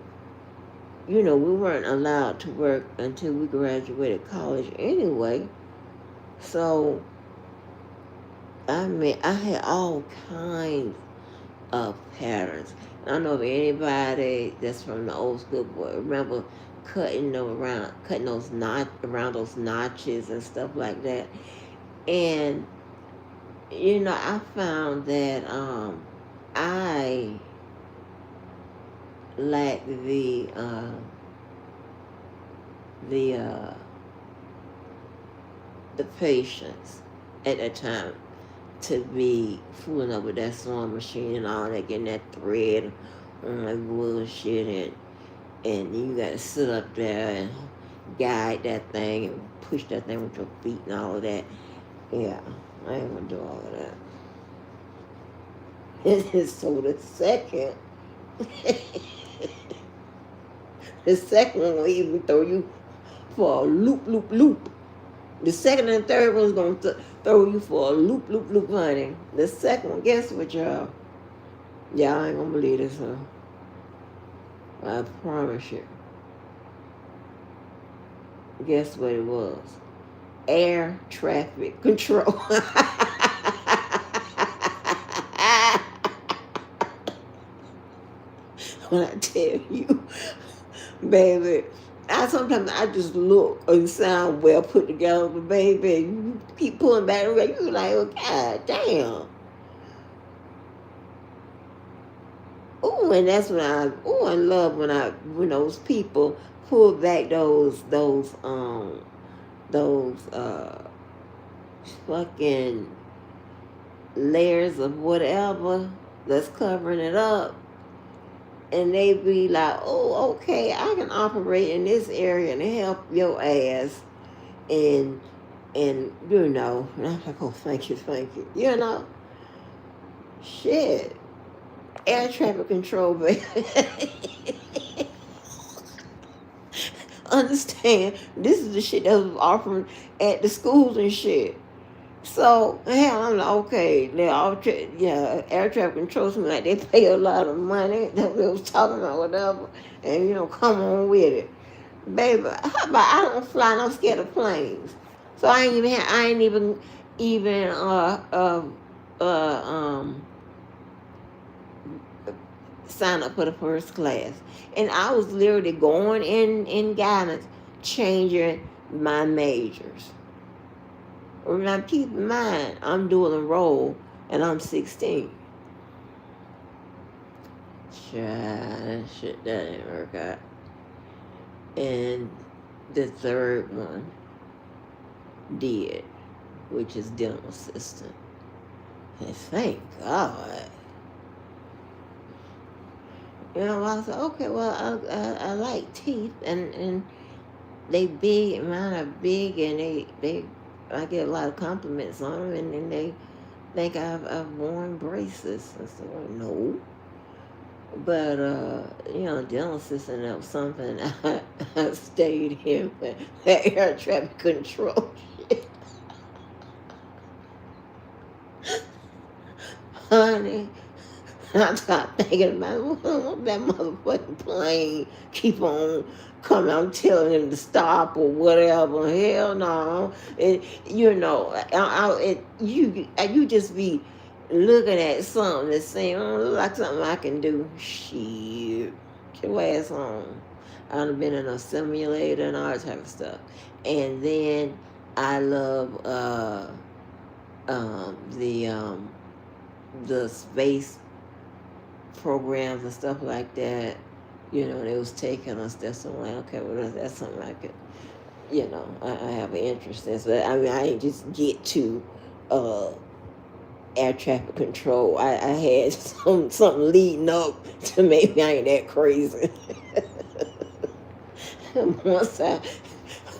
we weren't allowed to work until we graduated college anyway. So, I had all kinds of patterns. I don't know if anybody that's from the old school boy remember cutting those around those notches and stuff like that. And I found that I lacked the uh, the patience at that time to be fooling up with that sewing machine and all that, getting that thread on that bullshit, and you got to sit up there and guide that thing and push that thing with your feet and all of that. Yeah, I ain't gonna do all of that. And so the second, the second one will even throw you for a loop. The second and third one's going to throw you for a loop, honey. The second one, guess what, y'all? Y'all ain't going to believe this, huh? I promise you. Guess what it was? Air traffic control. When I tell you, baby, sometimes I just look and sound well put together, but baby, you keep pulling back, you like, oh, God damn. Oh, and that's when I love when those people pull back those fucking layers of whatever that's covering it up. And they be like, oh, okay, I can operate in this area and help your ass. And I'm like, oh, thank you. Shit. Air traffic control, baby. Understand, this is the shit that was offered at the schools and shit. So, hell, I'm like, okay, air traffic control seems like they pay a lot of money that we was talking about, whatever, and come on with it. Baby, how about I don't fly and I'm scared of planes. So I ain't even sign up for the first class. And I was literally going in guidance, changing my majors. Now keep in mind, I'm dual enrolled and I'm 16. That shit, that didn't work out. And the third one did, which is dental assistant. And thank God. I said, okay, well, I like teeth, and they big, mine are big, and I get a lot of compliments on them, and then they think I've worn braces. I said, well, no. But, dental assistant, that was something I stayed in, but that air traffic control shit. Honey, I start thinking about that motherfucking plane keep on coming. I'm telling him to stop or whatever. Hell no. You just be looking at something that's saying, oh, look like something I can do. Shit. Get your ass on. I've been in a simulator and all that type of stuff. And then I love the space programs and stuff like that. They was taking us there, so I'm like, okay, well, that's something I could, I have an interest in. So I ain't just get to air traffic control. I had something leading up to maybe I ain't that crazy. once I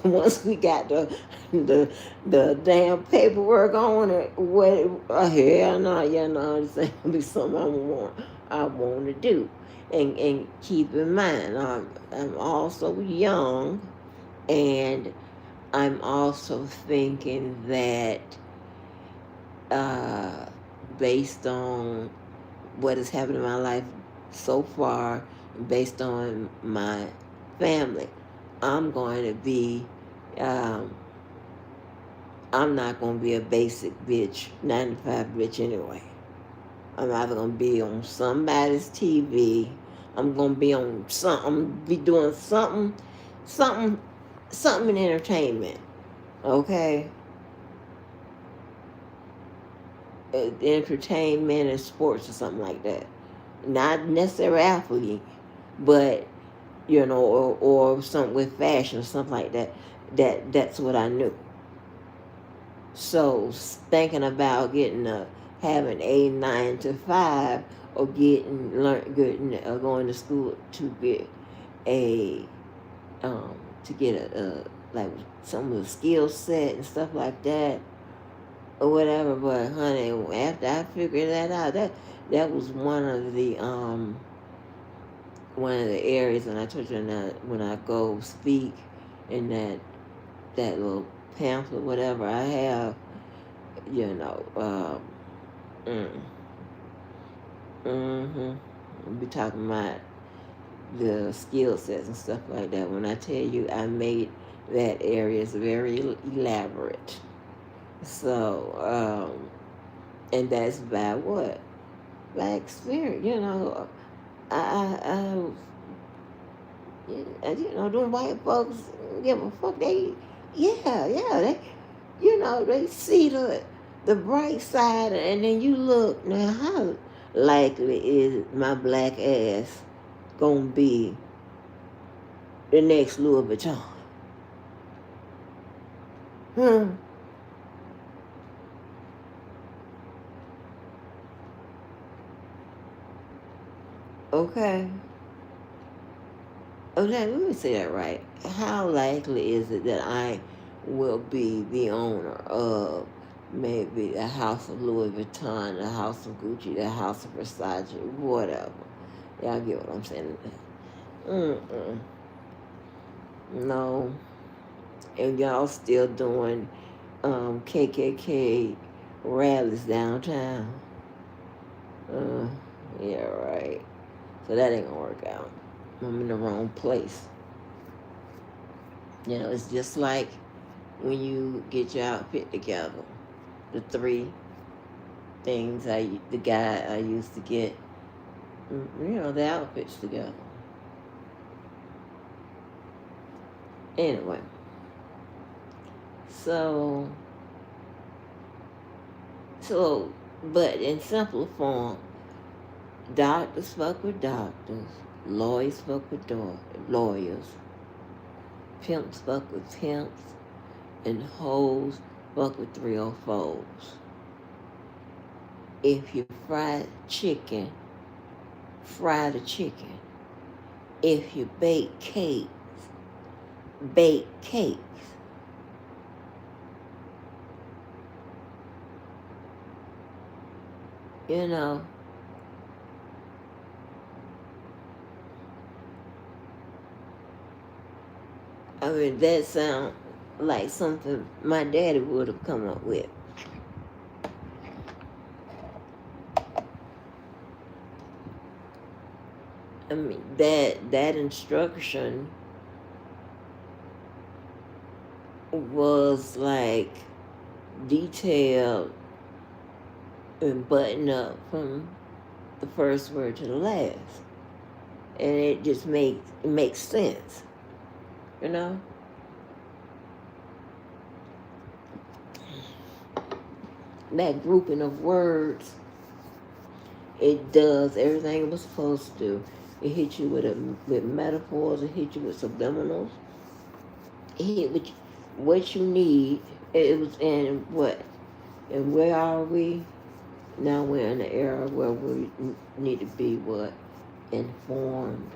once we got the the damn paperwork on it, what hell no, yeah, no, this ain't gonna be something I want to do. And keep in mind, I'm also young, and I'm also thinking that uh, based on what has happened in my life so far, based on my family, I'm going to be, um, I'm not going to be a basic bitch, 95 bitch anyway. I'm either going to be on somebody's TV, I'm going to be on some, I'm going to be doing something in entertainment, okay? Entertainment and sports or something like that. Not necessarily athlete, but or something with fashion or something like that. That's what I knew. So thinking about having a 9 to 5 or going to school to get a to get a like some of the skill set and stuff like that or whatever. But honey, after I figured that out, that was one of the areas, and I told you when I go speak in that little pamphlet, whatever I have, I'll be talking about the skill sets and stuff like that. When I tell you I made that area is very elaborate. So, and that's by what? By experience, I them white folks give a fuck. They they see the bright side, and then you look now. How likely is my black ass gonna be the next Louis Vuitton? Okay. Oh, let me say that right. How likely is it that I will be the owner of maybe a house of Louis Vuitton, a house of Gucci, a house of Versace, whatever? Y'all get what I'm saying? No. And y'all still doing KKK rallies downtown. Yeah, right. So that ain't gonna work out. I'm in the wrong place. It's just like when you get your outfit together. The 3 things the guy I used to get, the outfits together. Anyway, so, but in simpler form, doctors fuck with doctors, lawyers fuck with lawyers, pimps fuck with pimps, and hoes fuck with 304s. If you fry the chicken, fry the chicken. If you bake cakes, bake cakes. I mean, that sounds like something my daddy would have come up with. I mean, that instruction was like detailed and buttoned up from the first word to the last. And it just makes sense. That grouping of words, it does everything it was supposed to do. It hit you with metaphors, it hit you with subliminals, it hit with what you need. It was in what? And where are we? Now we're in an era where we need to be what? Informed,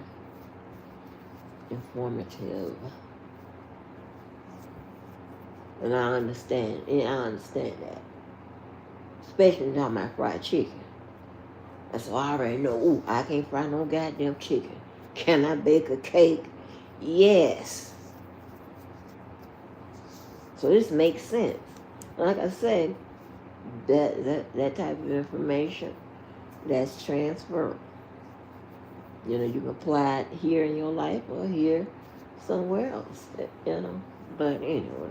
informative. And I understand that. Especially talking about fried chicken. And so I already know, ooh, I can't fry no goddamn chicken. Can I bake a cake? Yes. So this makes sense. Like I said, that type of information, that's transferable. You know, you can apply it here in your life or here somewhere else, you know. But anyway.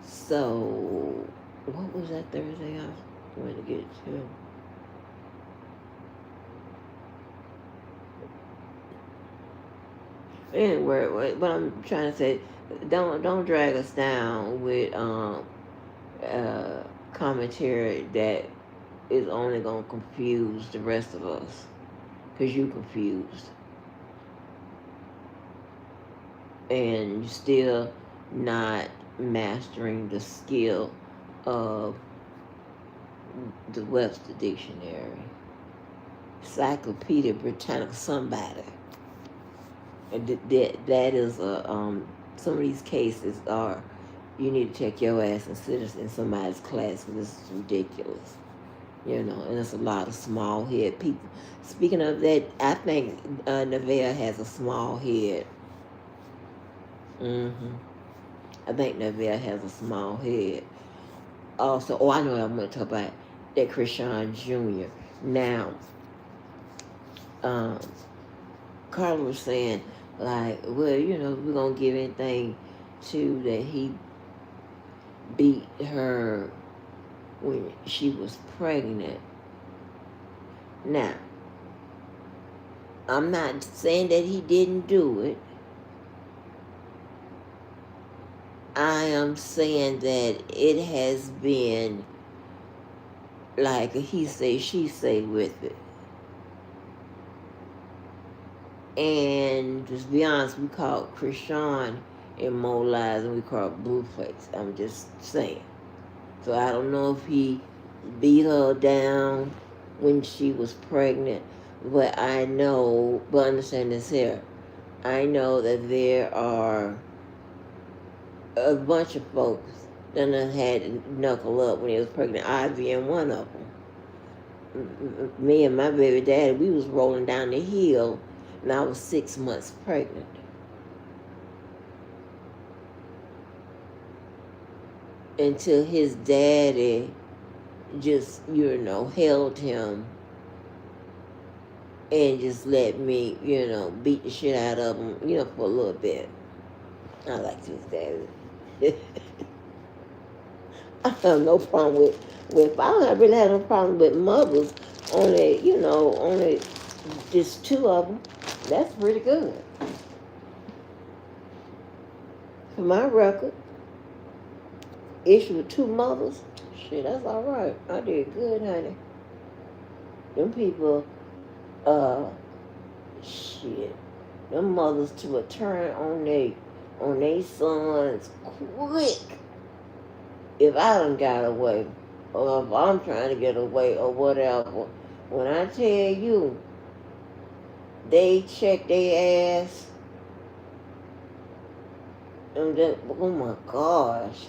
So what was that Thursday I was going to get to? Anyway, what I'm trying to say, don't drag us down with commentary that is only gonna confuse the rest of us, cause you confused and you still not mastering the skill of the Webster Dictionary, Encyclopedia Britannica, somebody. And that is some of these cases are, you need to take your ass and sit in somebody's class, because this is ridiculous. You know, and there's a lot of small head people. Speaking of that, I think Nevaeh has a small head. I think Nevaeh has a small head. Also, I know I'm going to talk about that Krishan Jr. Now, Carla was saying, like, well, you know, we're going to give anything to that he beat her when she was pregnant. Now, I'm not saying that he didn't do it. I am saying that it has been like a he say, she say with it. And just be honest, we call it Krishan in more lies than we call it Blueface. I'm just saying. So I don't know if he beat her down when she was pregnant, but I know, but understand this here, I know that there are a bunch of folks that had to knuckle up when he was pregnant, I being one of them. Me and my baby daddy, we was rolling down the hill, and I was 6 months pregnant. Until his daddy just, you know, held him and just let me, you know, beat the shit out of him, you know, for a little bit. I like his daddy. I have no problem with I don't really have no problem with mothers. Only just two of them. That's pretty good. For my record, issue with two mothers, shit, that's all right. I did good, honey. Them people, shit, them mothers to a turn on they sons quick. If I done got away, or if I'm trying to get away, or whatever, when I tell you, they check their ass, and then, oh my gosh,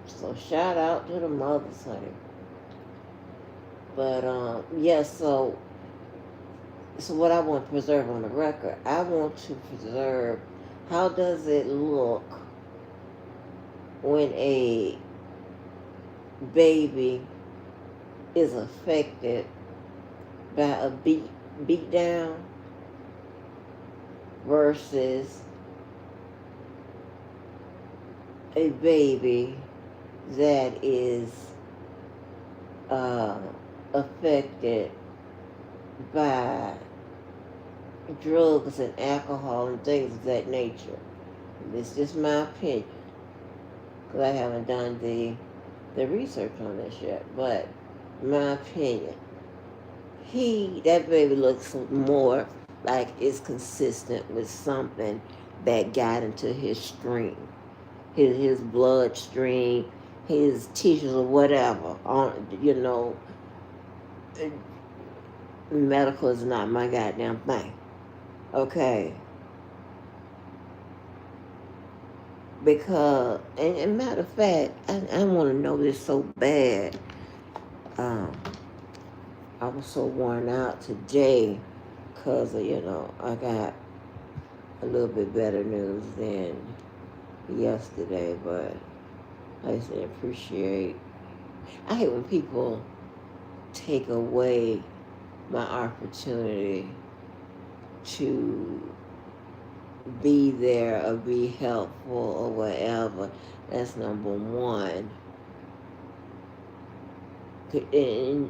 So shout out to the mothers, honey. But yeah, so what I want to preserve on the record, I want to preserve how does it look when a baby is affected by a beat down versus a baby that is affected by drugs and alcohol and things of that nature. It's just my opinion, because I haven't done the research on this yet, but my opinion, that baby looks more like it's consistent with something that got into his stream, his bloodstream, his tissues or whatever. Medical is not my goddamn thing. Okay. Because, and matter of fact, I want to know this so bad. I was so worn out today because, I got a little bit better news than yesterday, but I just appreciate. I hate when people take away my opportunity to be there or be helpful or whatever. That's number one. In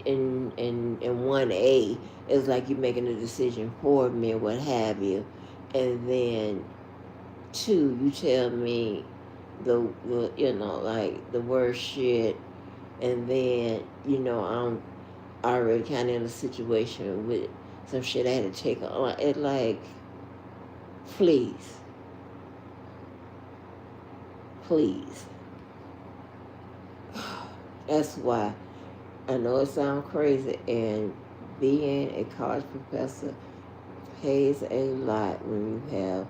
1A, it's like you're making a decision for me or what have you. And then 2, you tell me the like the worst shit, and then I'm already kind of in a situation with some shit I had to take on. It like, please, please. That's why I know it sounds crazy, and being a college professor pays a lot when you have a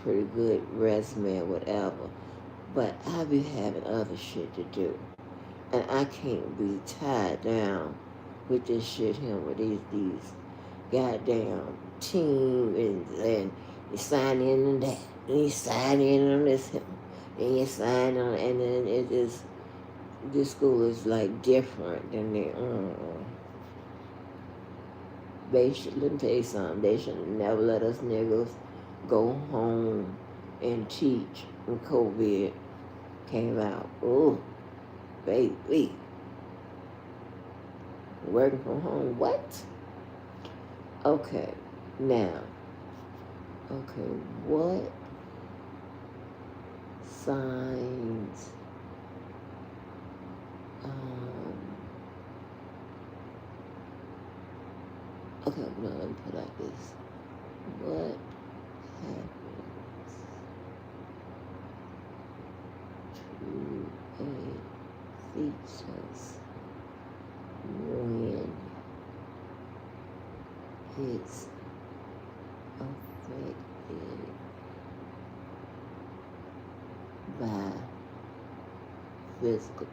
pretty good resume or whatever. But I be having other shit to do. And I can't be tied down with this shit here, with these goddamn team, and you sign in on that, and you sign in on this him, and you sign on, and then it is, this school is like different than they should, let me tell you something, they should never let us niggas go home and teach when COVID came out. Oh, baby. Working from home, what? Okay, now, what signs, no, let me put it like this. What happens to a fetus when it's affected by physical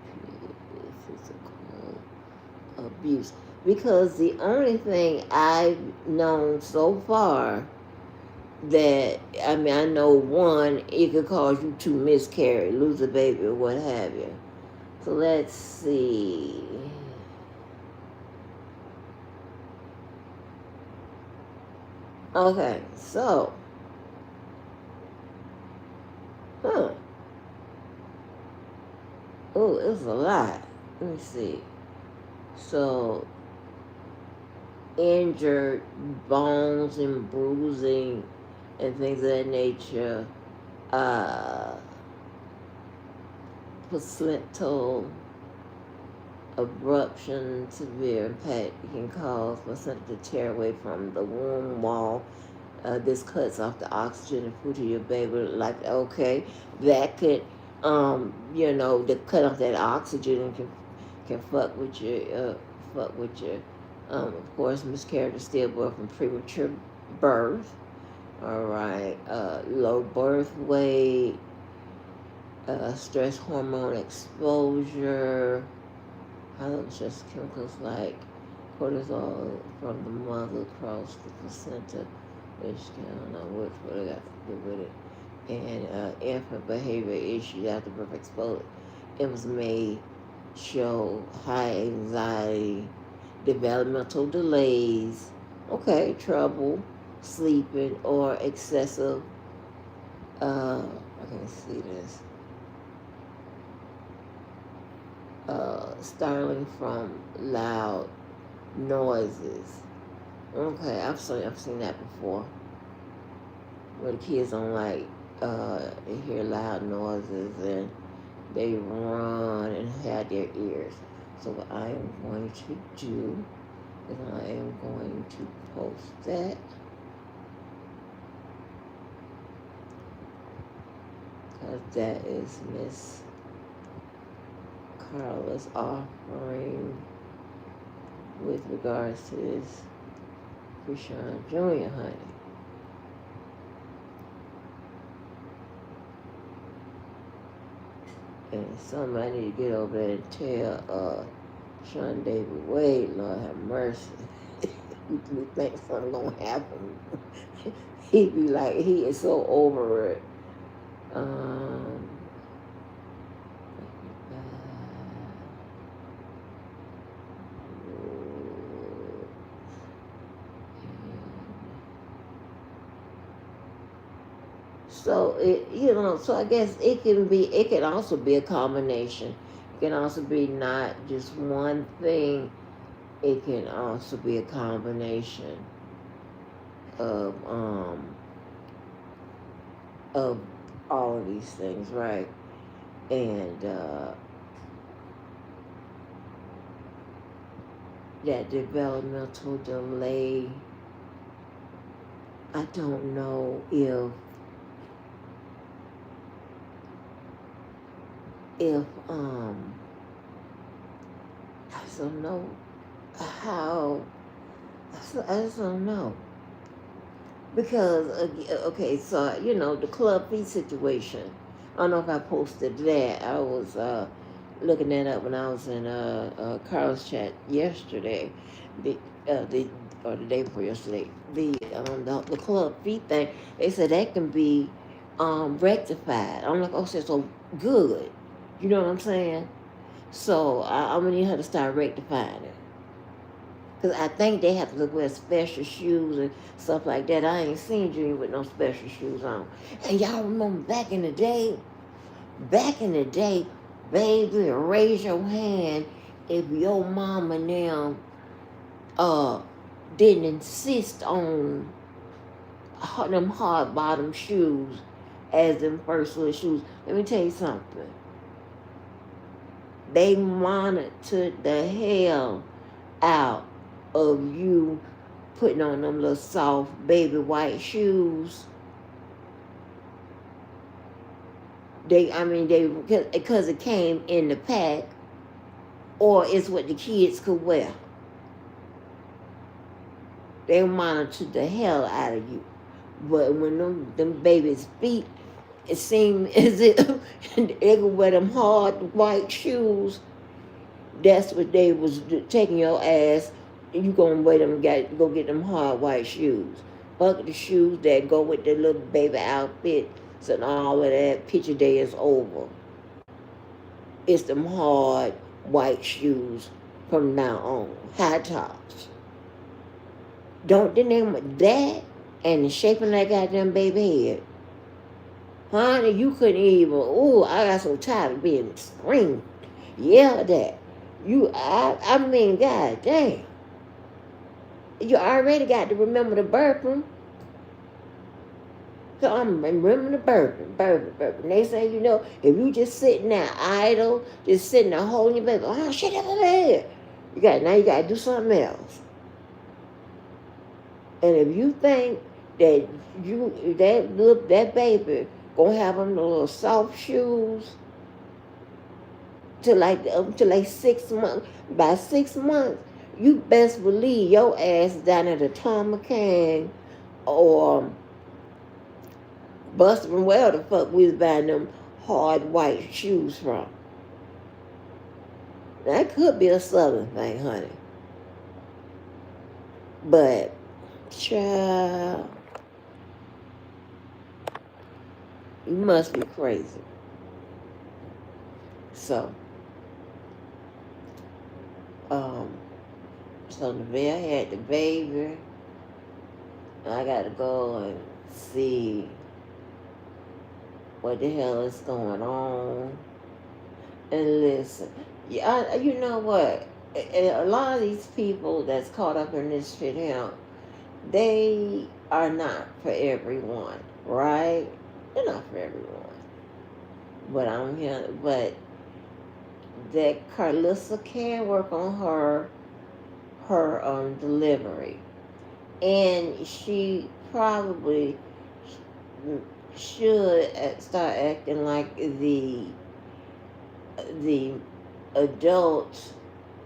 abuse? Because the only thing I've known so far that, I know one, it could cause you to miscarry, lose a baby, or what have you. So let's see. Okay, so, oh, it's a lot. Let me see. So, injured bones and bruising and things of that nature, placental abruption, severe impact can cause placenta to tear away from the womb wall. This cuts off the oxygen and food to your baby. Like, okay, that could, to cut off that oxygen can fuck with your, of course, miscarriage, stillbirth, and premature birth. All right, low birth weight, stress hormone exposure, stress chemicals like cortisol from the mother across the placenta, which I don't know what I got to do with it, and infant behavior issues after birth exposure. It was made show high anxiety, developmental delays, trouble sleeping, or excessive, I can see this, startling from loud noises. Okay, I've seen that before. Where the kids don't like, they hear loud noises and they run and have their ears. So what I am going to do is I am going to post that That is Miss Carla's offering with regards to this Krishan Jr., honey. And somebody need to get over there and tell Sean David Wade, Lord have mercy. We think something gonna happen. He be like, he is so over it. So so I guess it can also be a combination. It can also be not just one thing. It can also be a combination of all of these things, right? And that developmental delay, I don't know if I just don't know how, I just don't know. Because, okay, so, the Club Fee situation, I don't know if I posted that. I was looking that up when I was in Carl's chat yesterday, or the day before yesterday. The Club Fee thing, they said that can be rectified. I'm like, oh, so good. You know what I'm saying? So I'm going to need her to start rectifying it. Because I think they have to wear special shoes and stuff like that. I ain't seen Junior with no special shoes on. And y'all remember back in the day, baby, raise your hand if your mama now didn't insist on them hard bottom shoes as them first little shoes. Let me tell you something. They monitored the hell out of you putting on them little soft baby white shoes. Because it came in the pack, or it's what the kids could wear. They monitored the hell out of you. But when them babies' feet, it seemed as if they could wear them hard white shoes. That's what they was taking your ass. You gonna wear them, go get them hard white shoes. Fuck the shoes that go with the little baby outfits and all of that. Picture day is over. It's them hard white shoes from now on. High tops. Don't the name of that and the shaping that goddamn baby head. Honey, you couldn't even, I got so tired of being screamed. Yeah, that. I mean, god damn. You already got to remember the burping. So I'm remembering the burping. They say, if you just sitting there idle, just sitting there holding your baby, oh shit, that's there. Now you got to do something else. And if you think that that baby gonna have them little soft shoes till like 6 months, by 6 months, you best believe your ass down at the Tom McCann or Buster and where the fuck we was buying them hard white shoes from. That could be a southern thing, honey. But, child, you must be crazy. So, Neville had the baby. I got to go and see what the hell is going on. And listen, you know what? A lot of these people that's caught up in this shit here, they are not for everyone, right? They're not for everyone. But that Carlissa can work on her delivery. And she probably, should start acting like the adult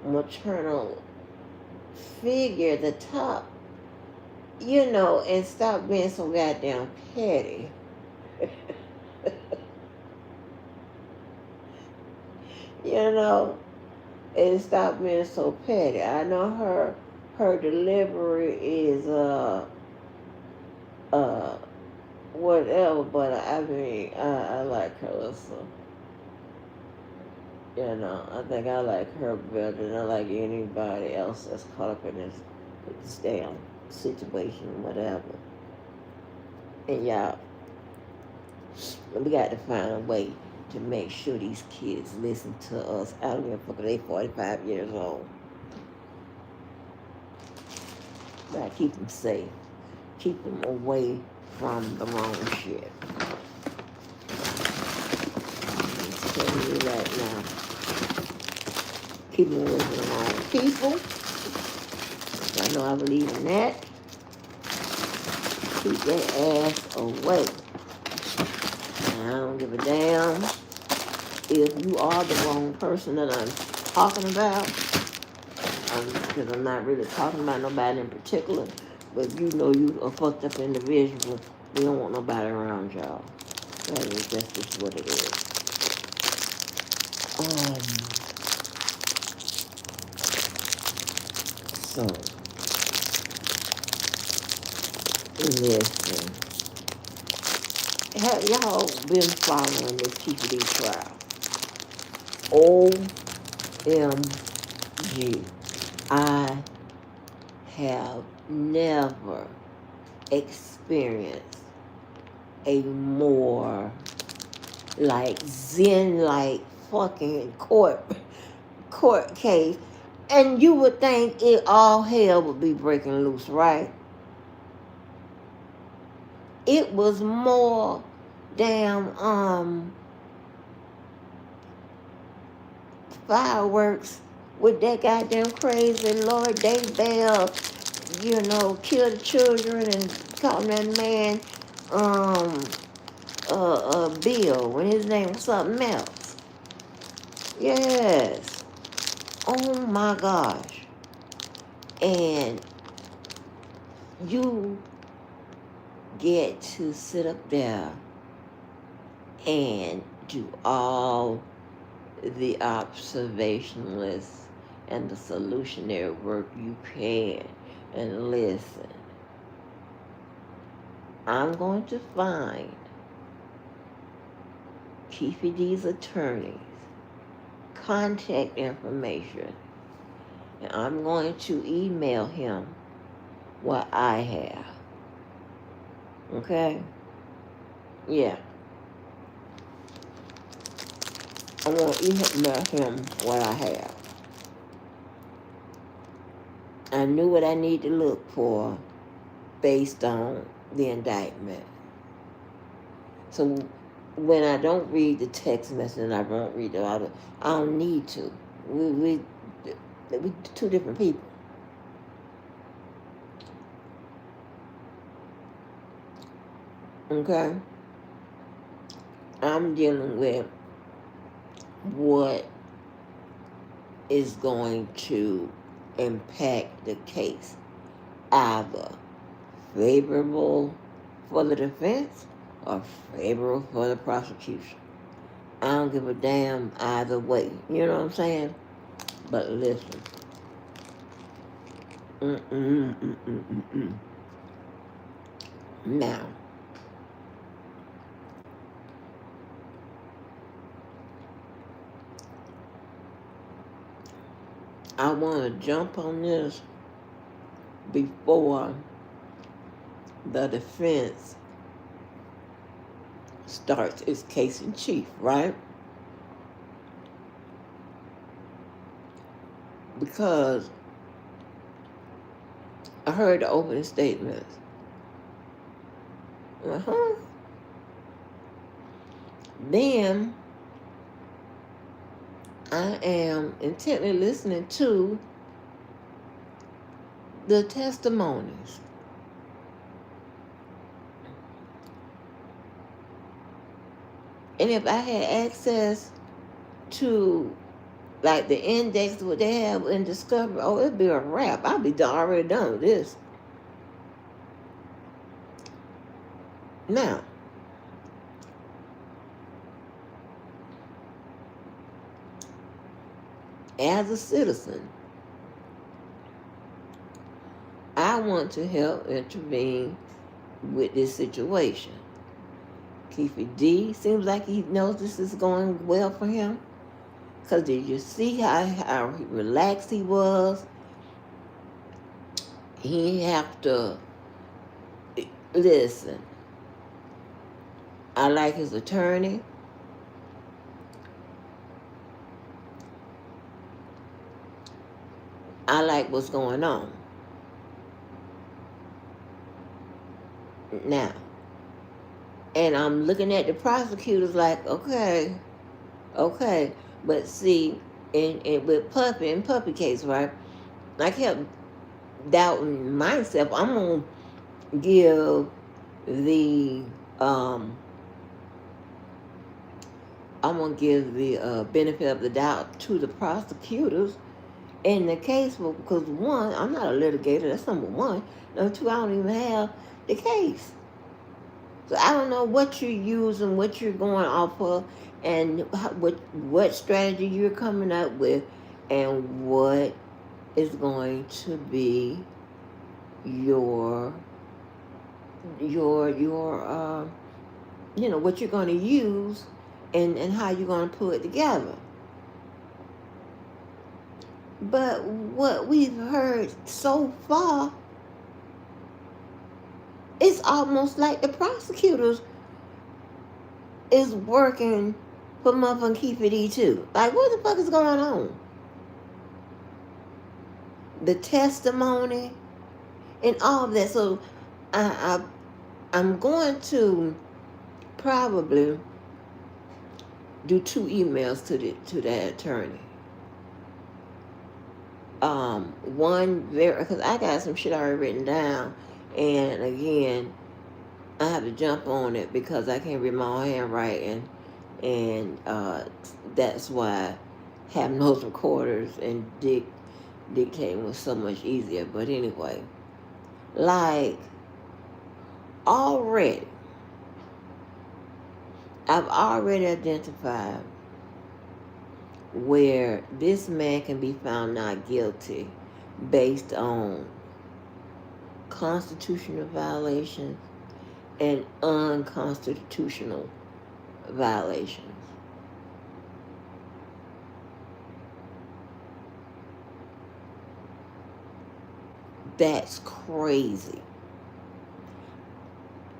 maternal figure, the top, and stop being so goddamn petty. you know, and stop being so petty. I know her delivery is uh whatever, but I mean I like her so. I think I like her better than I like anybody else that's caught up in this damn situation, whatever. And y'all, we got to find a way to make sure these kids listen to us. I don't give a fuck if they 45 years old. Gotta keep them safe. Keep them away from the wrong shit. I'm telling you that now. Keep them away from the wrong people. I know I believe in that. Keep their ass away. And I don't give a damn if you are the wrong person that I'm talking about. Because I'm not really talking about nobody in particular. But you know you a fucked up individual. We don't want nobody around y'all. That's just what it is. So, listen. Have y'all been following this Keefe D trial? OMG. I have never experienced a more like Zen-like fucking court case. And you would think all hell would be breaking loose, right? It was more damn fireworks with that goddamn crazy Lord Daybell, kill the children and calling that man Bill when his name was something else. Yes. Oh my gosh. And you get to sit up there and do all the observationalist and the solutionary work you can. And listen, I'm going to find Keefe D's attorney's contact information, and I'm going to email him what I have. Okay? Yeah. I want to email him what I have. I knew what I need to look for based on the indictment. So when I don't read the text message and I won't read the other, I don't need to. We two different people. Okay? I'm dealing with what is going to impact the case, either favorable for the defense or favorable for the prosecution. I don't give a damn either way. You know what I'm saying? But listen. Now, I want to jump on this before the defense starts its case in chief, right? Because I heard the opening statements. Then I am intently listening to the testimonies. And if I had access to like the index what they have in Discovery, oh, it'd be a wrap. I'd be already done with this. Now, as a citizen, I want to help intervene with this situation. Keefe D seems like he knows this is going well for him. Because did you see how relaxed he was? He didn't have to listen. I like his attorney. I like what's going on. Now, and I'm looking at the prosecutors like, okay. But see, in with Puppy case, right? I kept doubting myself. I'm gonna give the benefit of the doubt to the prosecutors in the case, because one, I'm not a litigator. That's number one. Number two, I don't even have the case. So I don't know what you're using, what you're going off of, and what strategy you're coming up with, and what is going to be your what you're going to use, and how you're going to put it together. But what we've heard so far, it's almost like the prosecutors is working for motherfucking Keefe D too. Like, what the fuck is going on? The testimony and all of that. So I'm going to probably do 2 emails to that attorney. One, because I got some shit already written down, and again, I have to jump on it because I can't read my own handwriting, and that's why having those recorders and dictating was so much easier. But anyway, like, I've already identified where this man can be found not guilty based on constitutional violations and unconstitutional violations. That's crazy.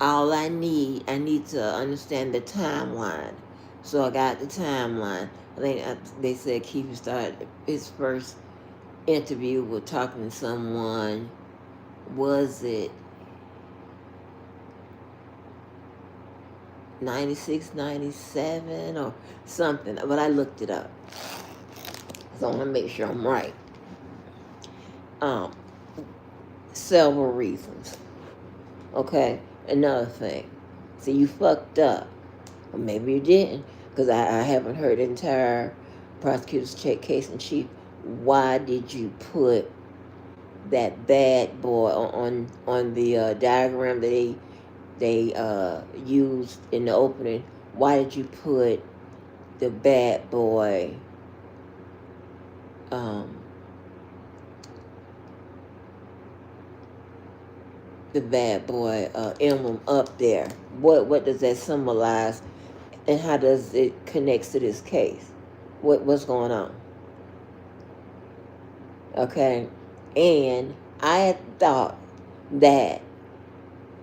All I need to understand the timeline. So I got the timeline. I think they said Keefe started his first interview with talking to someone. Was it 96, 97 or something? But I looked it up. So I want to make sure I'm right. Several reasons. Okay, another thing. So you fucked up. Or maybe you didn't, because I haven't heard the entire prosecutor's case in chief. Why did you put that bad boy on the diagram that they used in the opening? Why did you put the bad boy emblem up there? What does that symbolize, and how does it connect to this case? What's going on? Okay, and I had thought that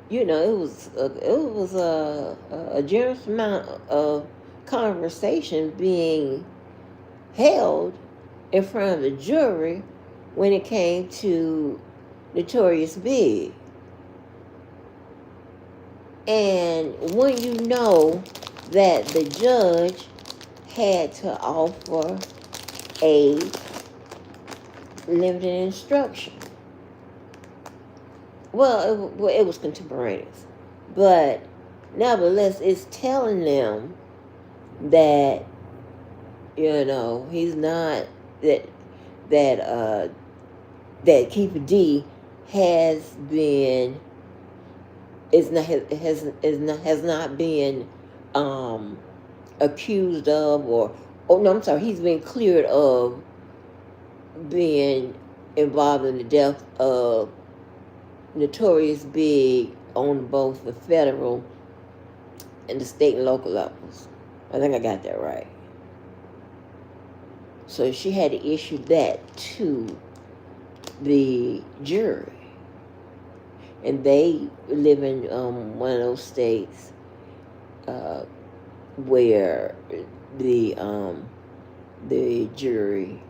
it was a generous amount of conversation being held in front of the jury when it came to Notorious Big. And when you know that the judge had to offer a limited instruction. Well, it was contemporaneous. But nevertheless, it's telling them that, you know, he's not, that that Keefe D has been, has not been accused of, or, oh no, I'm sorry, he's been cleared of being involved in the death of Notorious Big on both the federal and the state and local levels. I think I got that right. So she had to issue that to the jury. And they live in one of those states where the jury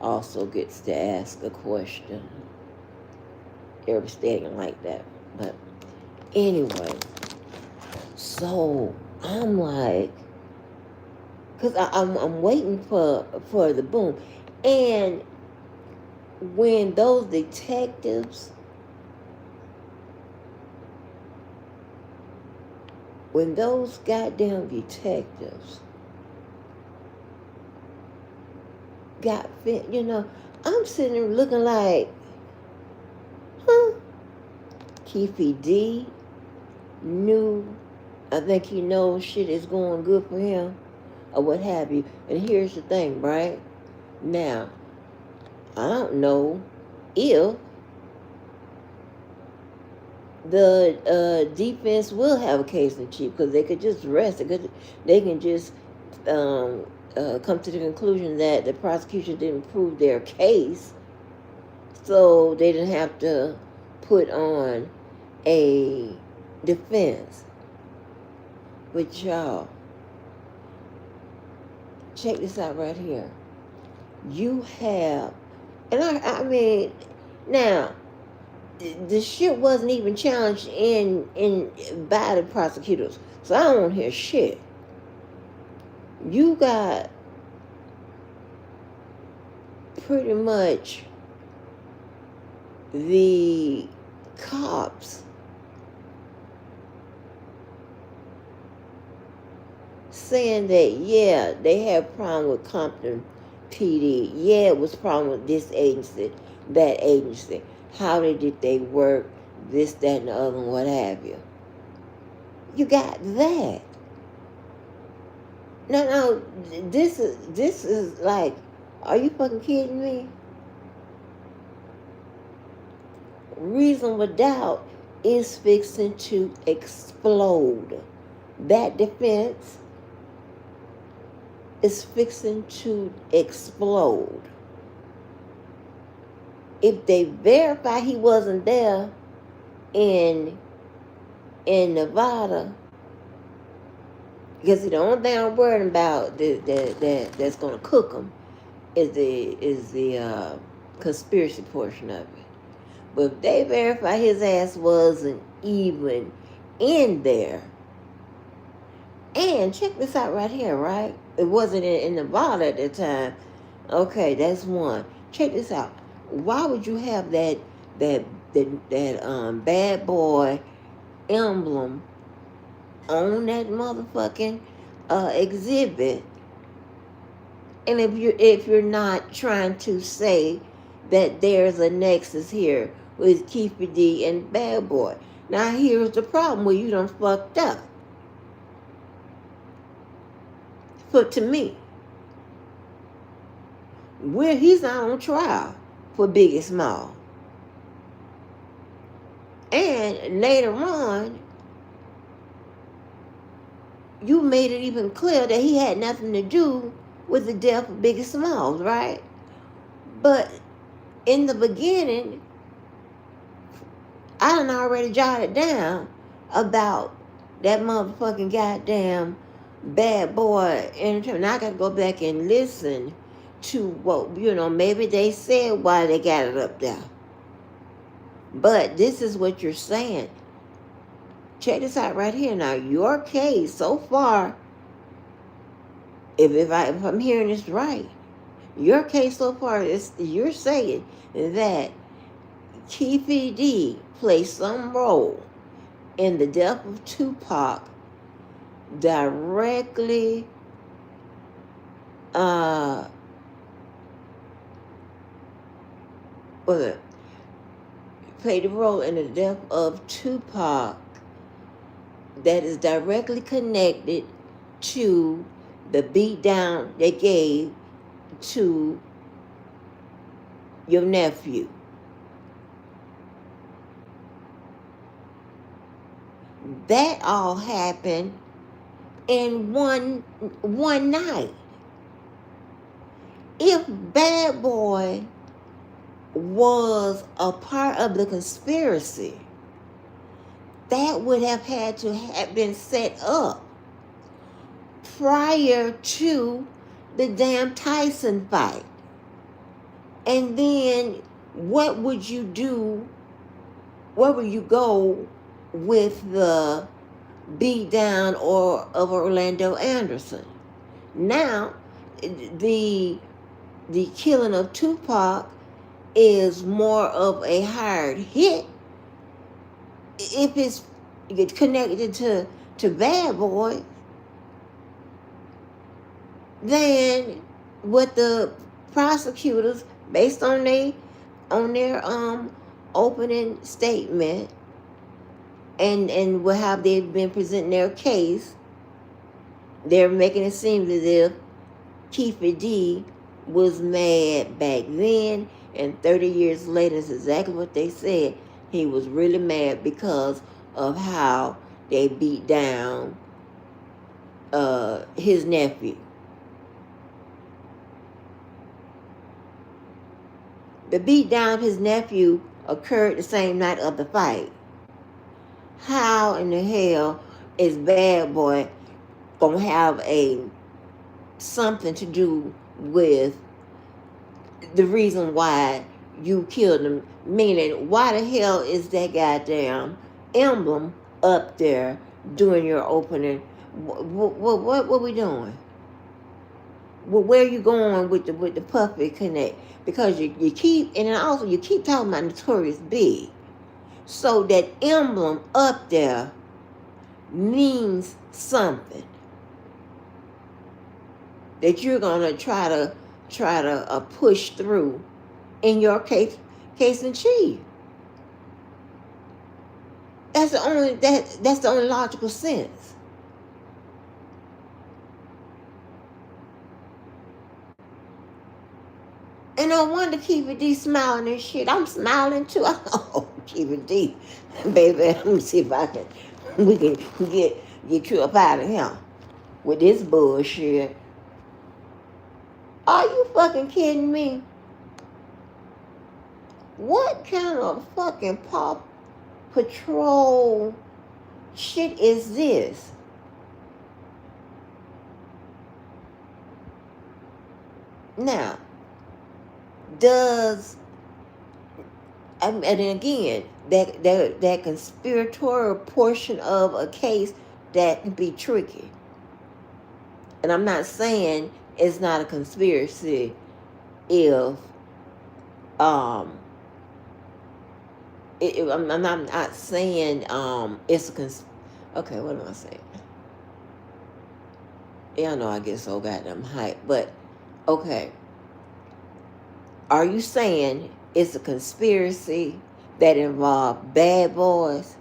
also gets to ask a question. Every state ain't like that. But anyway, so I'm like, because I'm waiting for the boom. And when those detectives, when those goddamn detectives got fit, you know, I'm sitting there looking like, huh? Keefe D knew, I think he knows shit is going good for him, or what have you. And here's the thing, right? Now, I don't know if the defense will have a case in chief, because they could just rest it. They can just come to the conclusion that the prosecution didn't prove their case, so they didn't have to put on a defense. But y'all, check this out right here. You have, and I mean, now, the shit wasn't even challenged in by the prosecutors, so I don't hear shit. You got pretty much the cops saying that, yeah, they had a problem with Compton PD. Yeah, it was a problem with this agency, that agency. How did they work, this, that, and the other, and what have you. You got that. Now, this is like, are you fucking kidding me? Reasonable doubt is fixing to explode. That defense is fixing to explode. If they verify he wasn't there in Nevada, because the only thing I'm worried about that's going to cook them is the conspiracy portion of it. But if they verify his ass wasn't even in there, and check this out right here, right? It wasn't in Nevada at the time. Okay, that's one. Check this out. Why would you have that bad boy emblem on that motherfucking exhibit? And if you're not trying to say that there's a nexus here with Keefe D and Bad Boy. Now here's the problem where you done fucked up. But to me, he's not on trial for Big and Small. And later on, you made it even clear that he had nothing to do with the death of Big and Small, right? But in the beginning, I done already jotted down about that motherfucking goddamn Bad Boy entertainment. Now I got to go back and listen to what, maybe they said why they got it up there. But this is what you're saying. Check this out right here. Now, your case so far, if I'm hearing this right, your case so far is you're saying that Keefe D played some role in the death of Tupac directly uh, was it, played a role in the death of Tupac that is directly connected to the beatdown they gave to your nephew. That all happened in one night. If Bad Boy was a part of the conspiracy, that would have had to have been set up prior to the damn Tyson fight. And then what would you do? Where would you go with the beatdown of Orlando Anderson? Now, the killing of Tupac is more of a hard hit if it's connected to Bad Boy than what the prosecutors, based on their opening statement and how they've been presenting their case, they're making it seem as if Keefe D was mad back then, and 30 years later, it's exactly what they said. He was really mad because of how they beat down his nephew. The beat down of his nephew occurred the same night of the fight. How in the hell is Bad Boy gonna have something to do with the reason why you killed him? Meaning, why the hell is that goddamn emblem up there doing your opening? What we doing? Well, where are you going with the Puppet Connect? Because you keep, and then also you keep talking about Notorious Big. So that emblem up there means something that you're gonna try to push through in your case in chief. That's the only logical sense. And no wonder Keefe D smiling and shit. I'm smiling too. Oh, Keefe D, baby, let me see if we can get you up out of here with this bullshit. Are you fucking kidding me? What kind of fucking Paw Patrol shit is this? Now, and again, that conspiratorial portion of a case, that can be tricky. And I'm not saying it's not a conspiracy if I'm not saying it's a okay, what am I saying? Yeah, I know I get so goddamn hype, but okay. Are you saying it's a conspiracy that involved Bad Boys?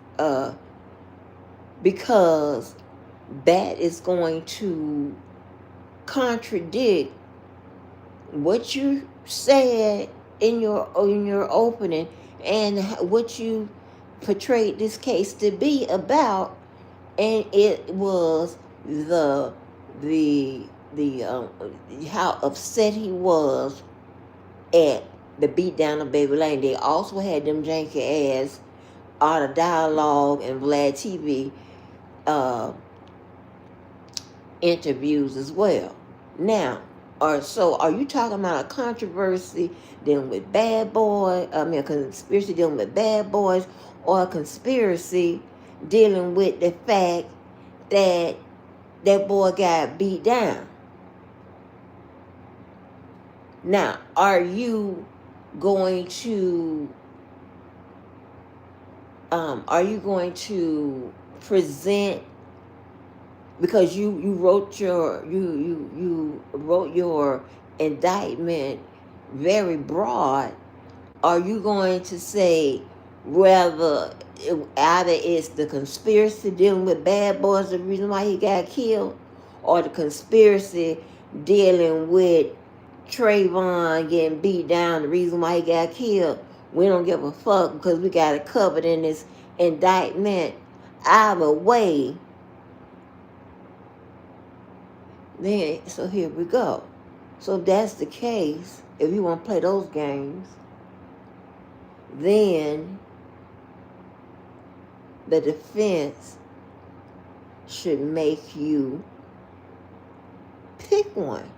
Because that is going to contradict what you said in your opening and what you portrayed this case to be about, and it was the how upset he was at the beatdown of Baby Lane. They also had them janky ass Art of Dialogue and Vlad TV interviews as well. Now, are you talking about a controversy dealing with Bad Boy? I mean, a conspiracy dealing with Bad Boys, or a conspiracy dealing with the fact that that boy got beat down? Now, are you going to present because you wrote you wrote your indictment very broad, are you going to say whether either it's the conspiracy dealing with bad boys the reason why he got killed, or the conspiracy dealing with Trayvon getting beat down the reason why he got killed? We don't give a fuck because we got it covered in this indictment. Either way, then so here we go. So if that's the case, if you want to play those games, then the defense should make you pick one.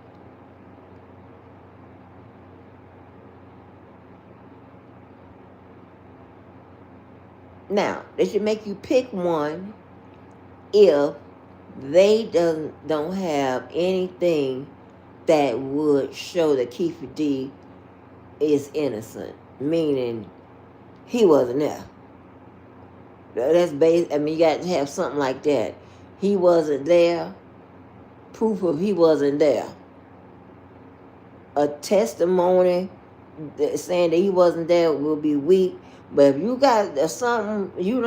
Now, they should make you pick one if they don't have anything that would show that Keefe D is innocent, meaning he wasn't there. That's based. I mean, you got to have something like that. He wasn't there. Proof of he wasn't there. A testimony saying that he wasn't there will be weak. But if you got something, you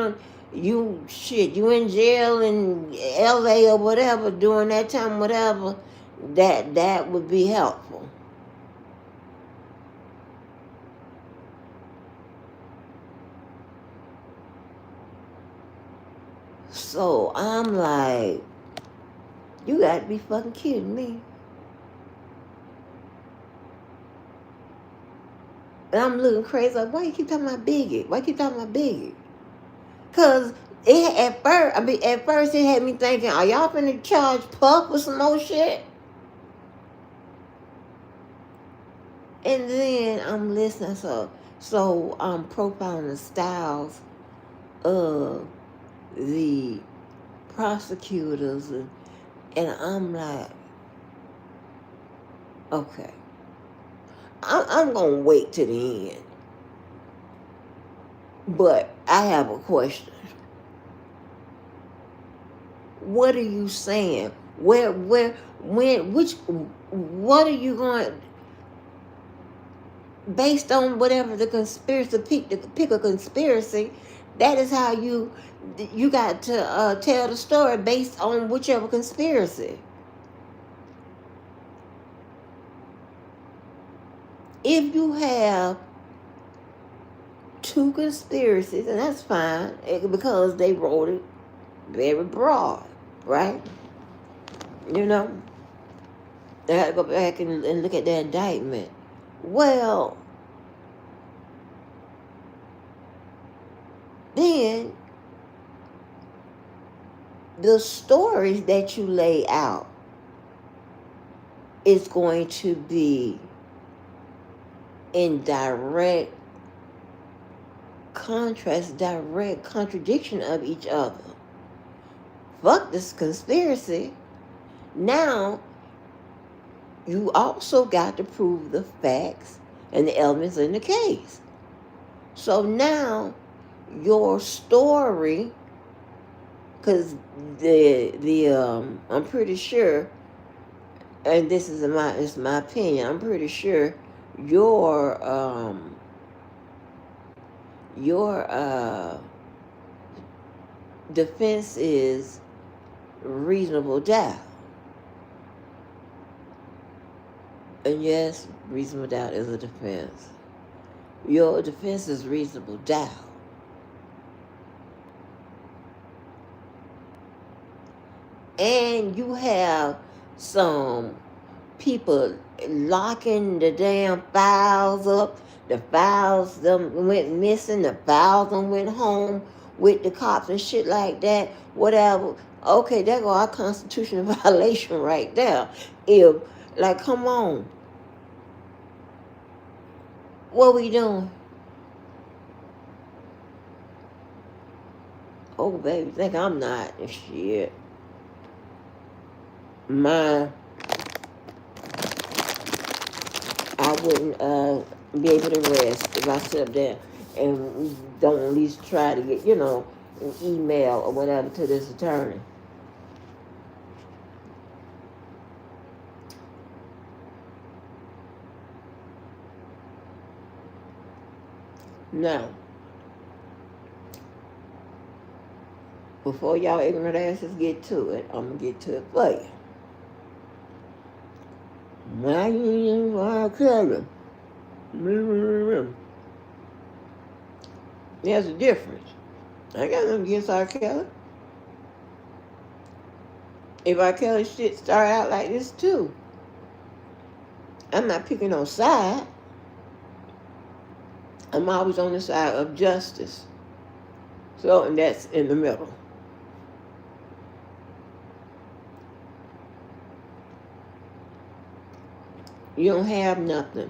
in jail in LA or whatever during that time, whatever, that would be helpful. So I'm like, you got to be fucking kidding me. And I'm looking crazy, like, why you keep talking about Biggie? Why you keep talking about Biggie? Because at first it had me thinking, are y'all finna charge Puff with some more shit? And then I'm listening, so I'm profiling the styles of the prosecutors, and I'm like, okay, I'm gonna wait to the end. But I have a question. What are you saying? What are you going, based on whatever the conspiracy, pick a conspiracy, that is how you got to tell the story based on whichever conspiracy. If you have two conspiracies, and that's fine, because they wrote it very broad, right? You know, they had to go back and look at the indictment. Well, then the stories that you lay out is going to be in direct contrast, direct contradiction of each other. Fuck this conspiracy. Now, you also got to prove the facts and the elements in the case. So now, your story, because I'm pretty sure, and this is my opinion, I'm pretty sure your defense is reasonable doubt. And yes, reasonable doubt is a defense. Your defense is reasonable doubt. And you have some people locking the damn files up. The files them went missing. The files them went home with the cops and shit like that. Whatever. Okay, there go our constitutional violation right there. If, like, come on. What we doing? Oh, baby, think I'm not. Shit. I wouldn't be able to rest if I sit up there and don't at least try to get, an email or whatever to this attorney. Now, before y'all ignorant asses get to it, I'm going to get to it for you. Why you R. Kelly? There's a difference. I got nothing against R. Kelly. If R. Kelly shit start out like this too, I'm not picking no side. I'm always on the side of justice. So, and that's in the middle. You don't have nothing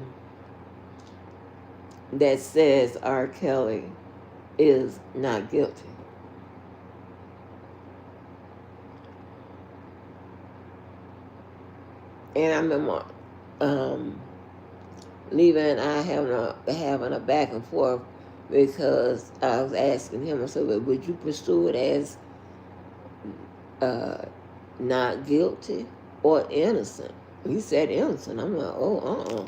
that says R. Kelly is not guilty. And I remember Levi and I having a back and forth because I was asking him, I said, well, would you pursue it as not guilty or innocent? He said innocent. I'm like, oh,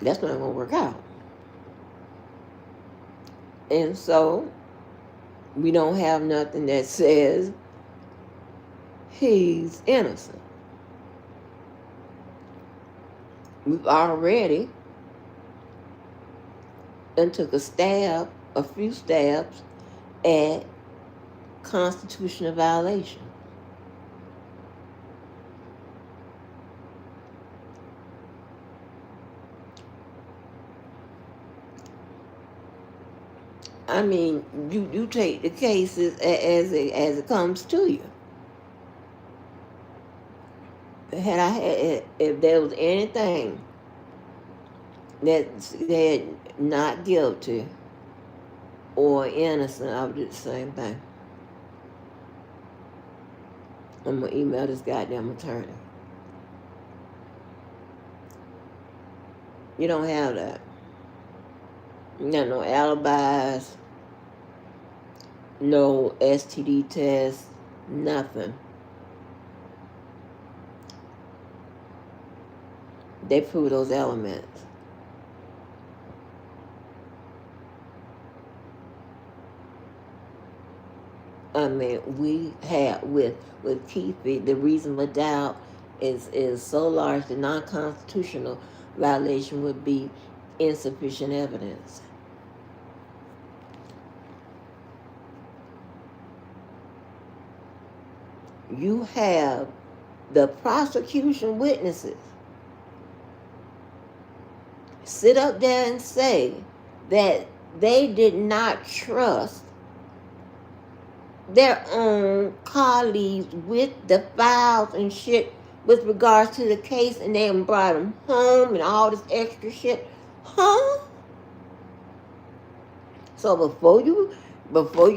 that's not going to work out. And so we don't have nothing that says he's innocent. We've already and took a few stabs at constitutional violation. I mean, you take the cases as it comes to you. If there was anything that said not guilty or innocent, I would do the same thing. I'm gonna email this goddamn attorney. You don't have that. You got no alibis, no STD tests, nothing. They prove those elements. I mean, we had with Keefe D, the reasonable doubt is so large, the non-constitutional violation would be insufficient evidence. You have the prosecution witnesses sit up there and say that they did not trust their own colleagues with the files and shit with regards to the case, and they brought them home and all this extra shit. Huh? So before you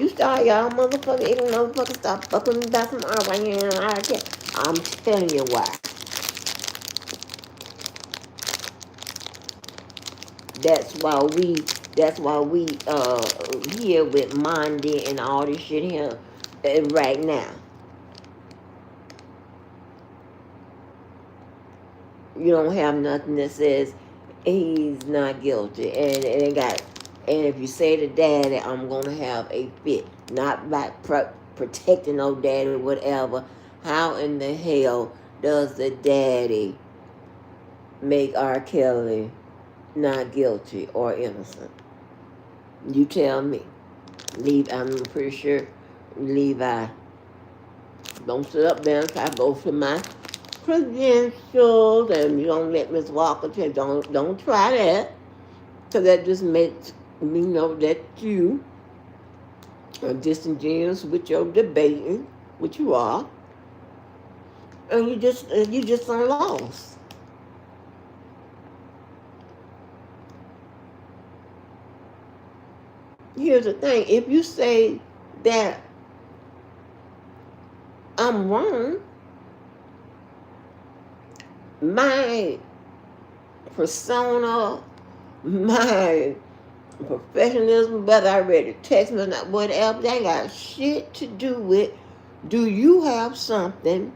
start, y'all motherfucker, ignorant motherfucker, stop fucking me about some art right here and I can't. I'm telling you why. That's why we here with Mondi and all this shit here right now. You don't have nothing that says he's not guilty, and if you say to daddy, I'm gonna have a fit, not by protecting no daddy or whatever. How in the hell does the daddy make R. Kelly not guilty or innocent? You tell me. I'm pretty sure Levi. Don't sit up there and try to go for my credentials, and you don't let Miss Walker tell you, don't try that, because that just makes me know that you are disingenuous with your debating, which you are, and you just are lost. Here's the thing: if you say that I'm wrong, my persona, my professionalism, whether I read the text or not, whatever, that got shit to do with, do you have something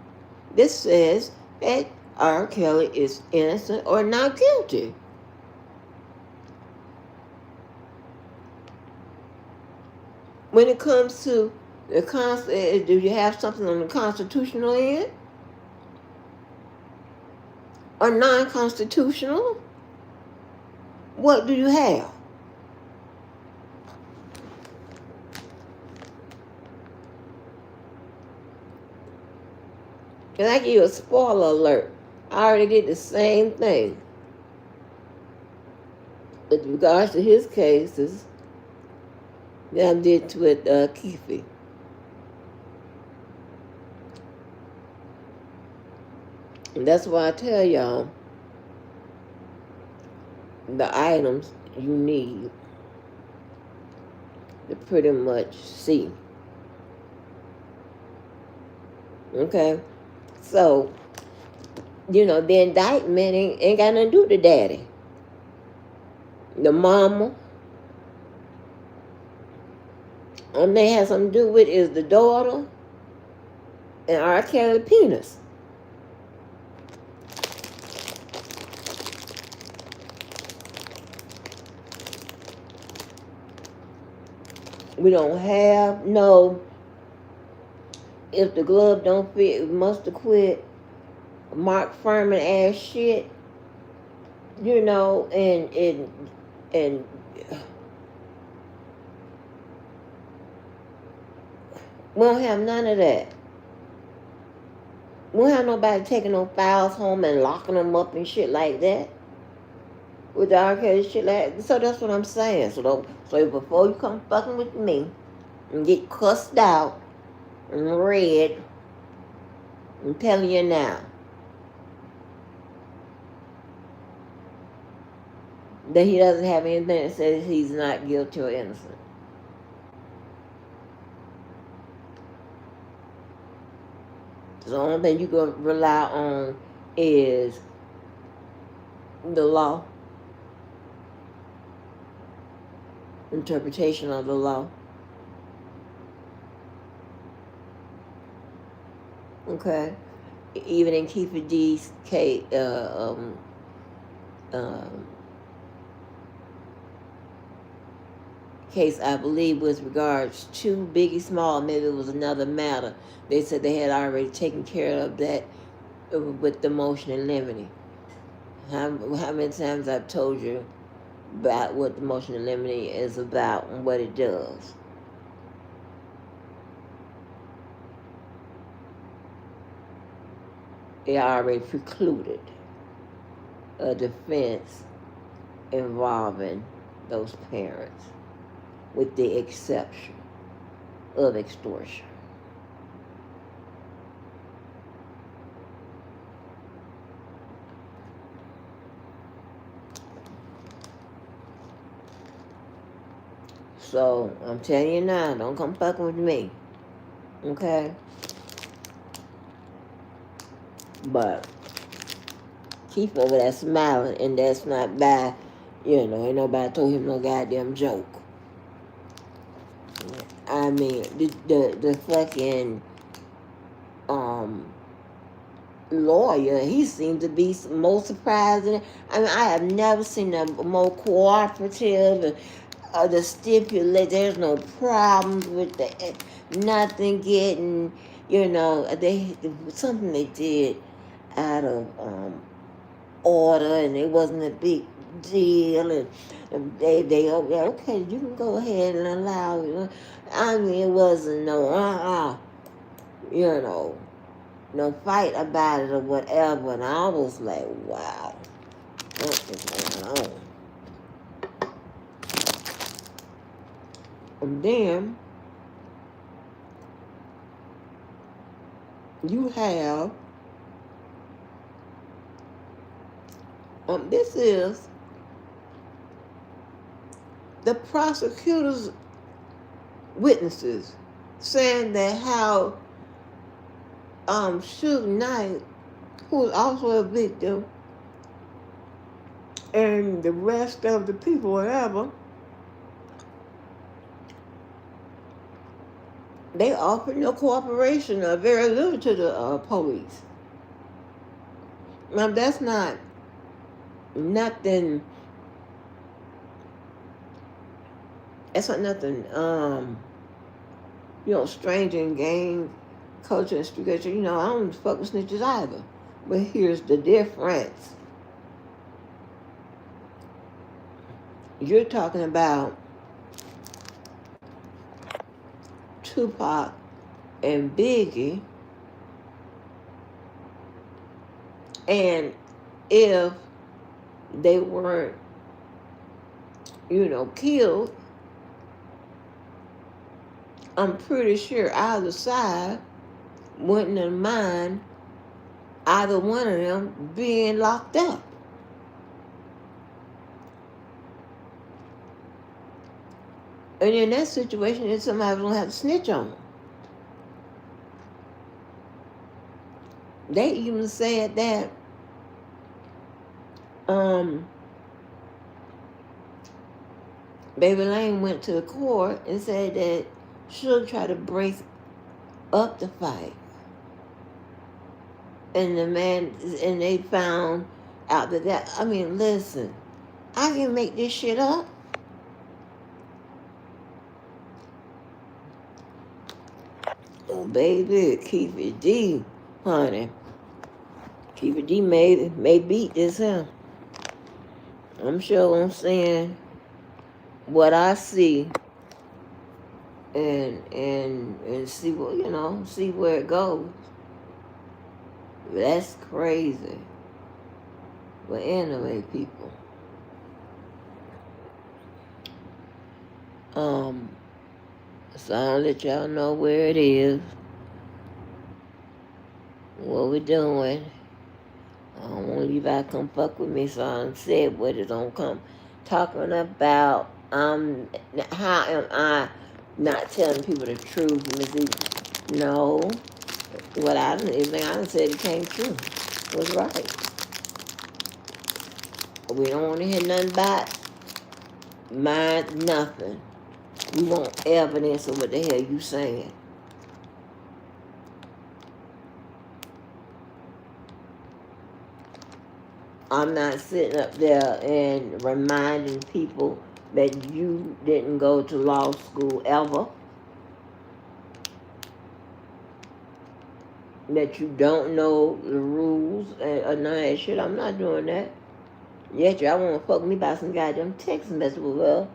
that says that R. Kelly is innocent or not guilty? when it comes to the do you have something on the constitutional end or non-constitutional? What do you have? And I give you a spoiler alert. I already did the same thing with regards to his cases that I did with Keefe. And that's why I tell y'all the items you need to pretty much see. Okay? So, the indictment ain't got nothing to do with the daddy. The mama. Only they have something to do with is the daughter and R. Kelly penis. We don't have no, if the glove don't fit, it must have quit. Mark Furman ass shit. And we don't have none of that. We don't have nobody taking no files home and locking them up and shit like that. With the arcade shit like that. So that's what I'm saying. So before you come fucking with me and get cussed out and red, I'm telling you now that he doesn't have anything that says he's not guilty or innocent. So the only thing you can rely on is the law, interpretation of the law. Okay? Even in Keefe D's case, I believe, with regards to Biggie Small, maybe it was another matter. They said they had already taken care of that with the motion in limine. How many times I've told you about what the motion in limine is about and what it does. They already precluded a defense involving those parents, with the exception of extortion. So I'm telling you now, don't come fucking with me. Okay? But keep over there smiling, and that's not by, ain't nobody told him no goddamn joke. I mean, the fucking lawyer, he seemed to be most surprising. I mean, I have never seen a more cooperative. The stipulate, there's no problems with nothing getting, something they did out of order, and it wasn't a big deal, and they okay, you can go ahead and allow. I mean, it wasn't no no fight about it or whatever, and I was like, wow, what is going on? And then you have this is the prosecutor's witnesses saying that how Suge Knight, who was also a victim, and the rest of the people, whatever, they offered no cooperation or very little to the police. Now that's not nothing. That's not nothing stranger in gang culture and structure. I don't fuck with snitches either. But here's the difference. You're talking about Tupac and Biggie, and if they weren't, killed, I'm pretty sure either side wouldn't have mind either one of them being locked up. And in that situation, then somebody's going to have to snitch on them. They even said that Baby Lane went to the court and said that Suge tried to break up the fight. And they found out that, listen, I can make this shit up. Oh, baby, Keefe D, honey. Keefe D may beat this, huh? I'm sure I'm saying what I see and see what, see where it goes. That's crazy. But anyway, people. So I'll let y'all know where it is, what we're doing. I don't want Levi to come fuck with me, so I said what it's gonna come talking about. How am I not telling people the truth, Missy? No. Everything I done said it came true. Was right. We don't want to hear nothing about nothing. We want evidence of what the hell you saying. I'm not sitting up there and reminding people that you didn't go to law school ever. That you don't know the rules and none of that shit. I'm not doing that. Yet y'all want to fuck me by some goddamn text message. Well,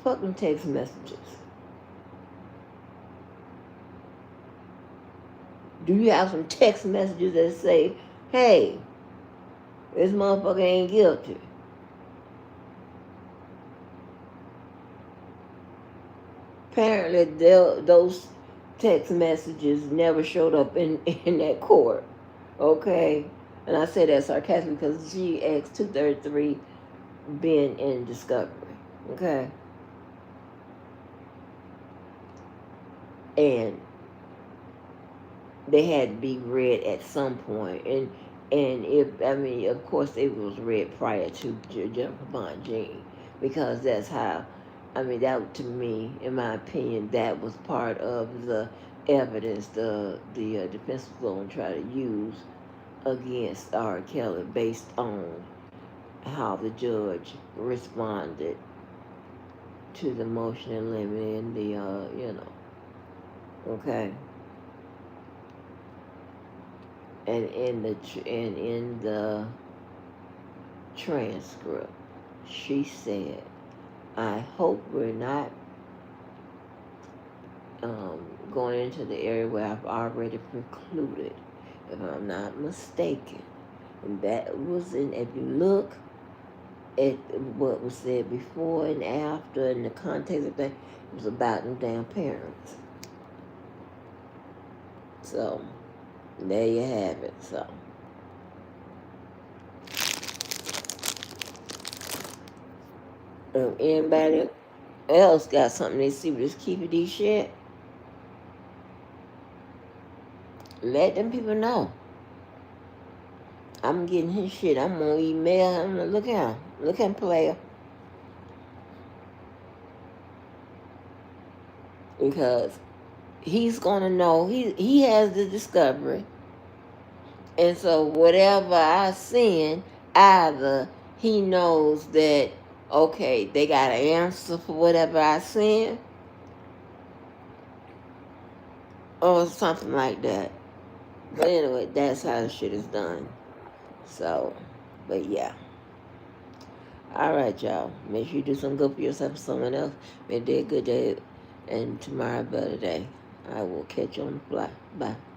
fuck them text messages. Do you have some text messages that say, hey, this motherfucker ain't guilty? Apparently, those text messages never showed up in that court. Okay? And I say that sarcastically because GX 233 been in discovery. Okay? And they had to be read at some point. And of course it was read prior to Jennifer Bond Jean, because that's how, that to me, in my opinion, that was part of the evidence the defense was going to try to use against R. Kelly based on how the judge responded to the motion in limine and okay. And in the transcript, she said, I hope we're not going into the area where I've already precluded, if I'm not mistaken. And that was if you look at what was said before and after in the context of that, it was about them damn parents. So, there you have it. So, anybody else got something they see with this Keefe D shit? Let them people know. I'm getting his shit. I'm gonna email him. Look at him, player. Because he's gonna know. He has the discovery. And so whatever I send, either he knows that, okay, they got an answer for whatever I send, or something like that. But anyway, that's how the shit is done. So, but yeah. All right, y'all. Make sure you do something good for yourself and someone else. Make today a good day and tomorrow a better day. I will catch you on the fly. Bye.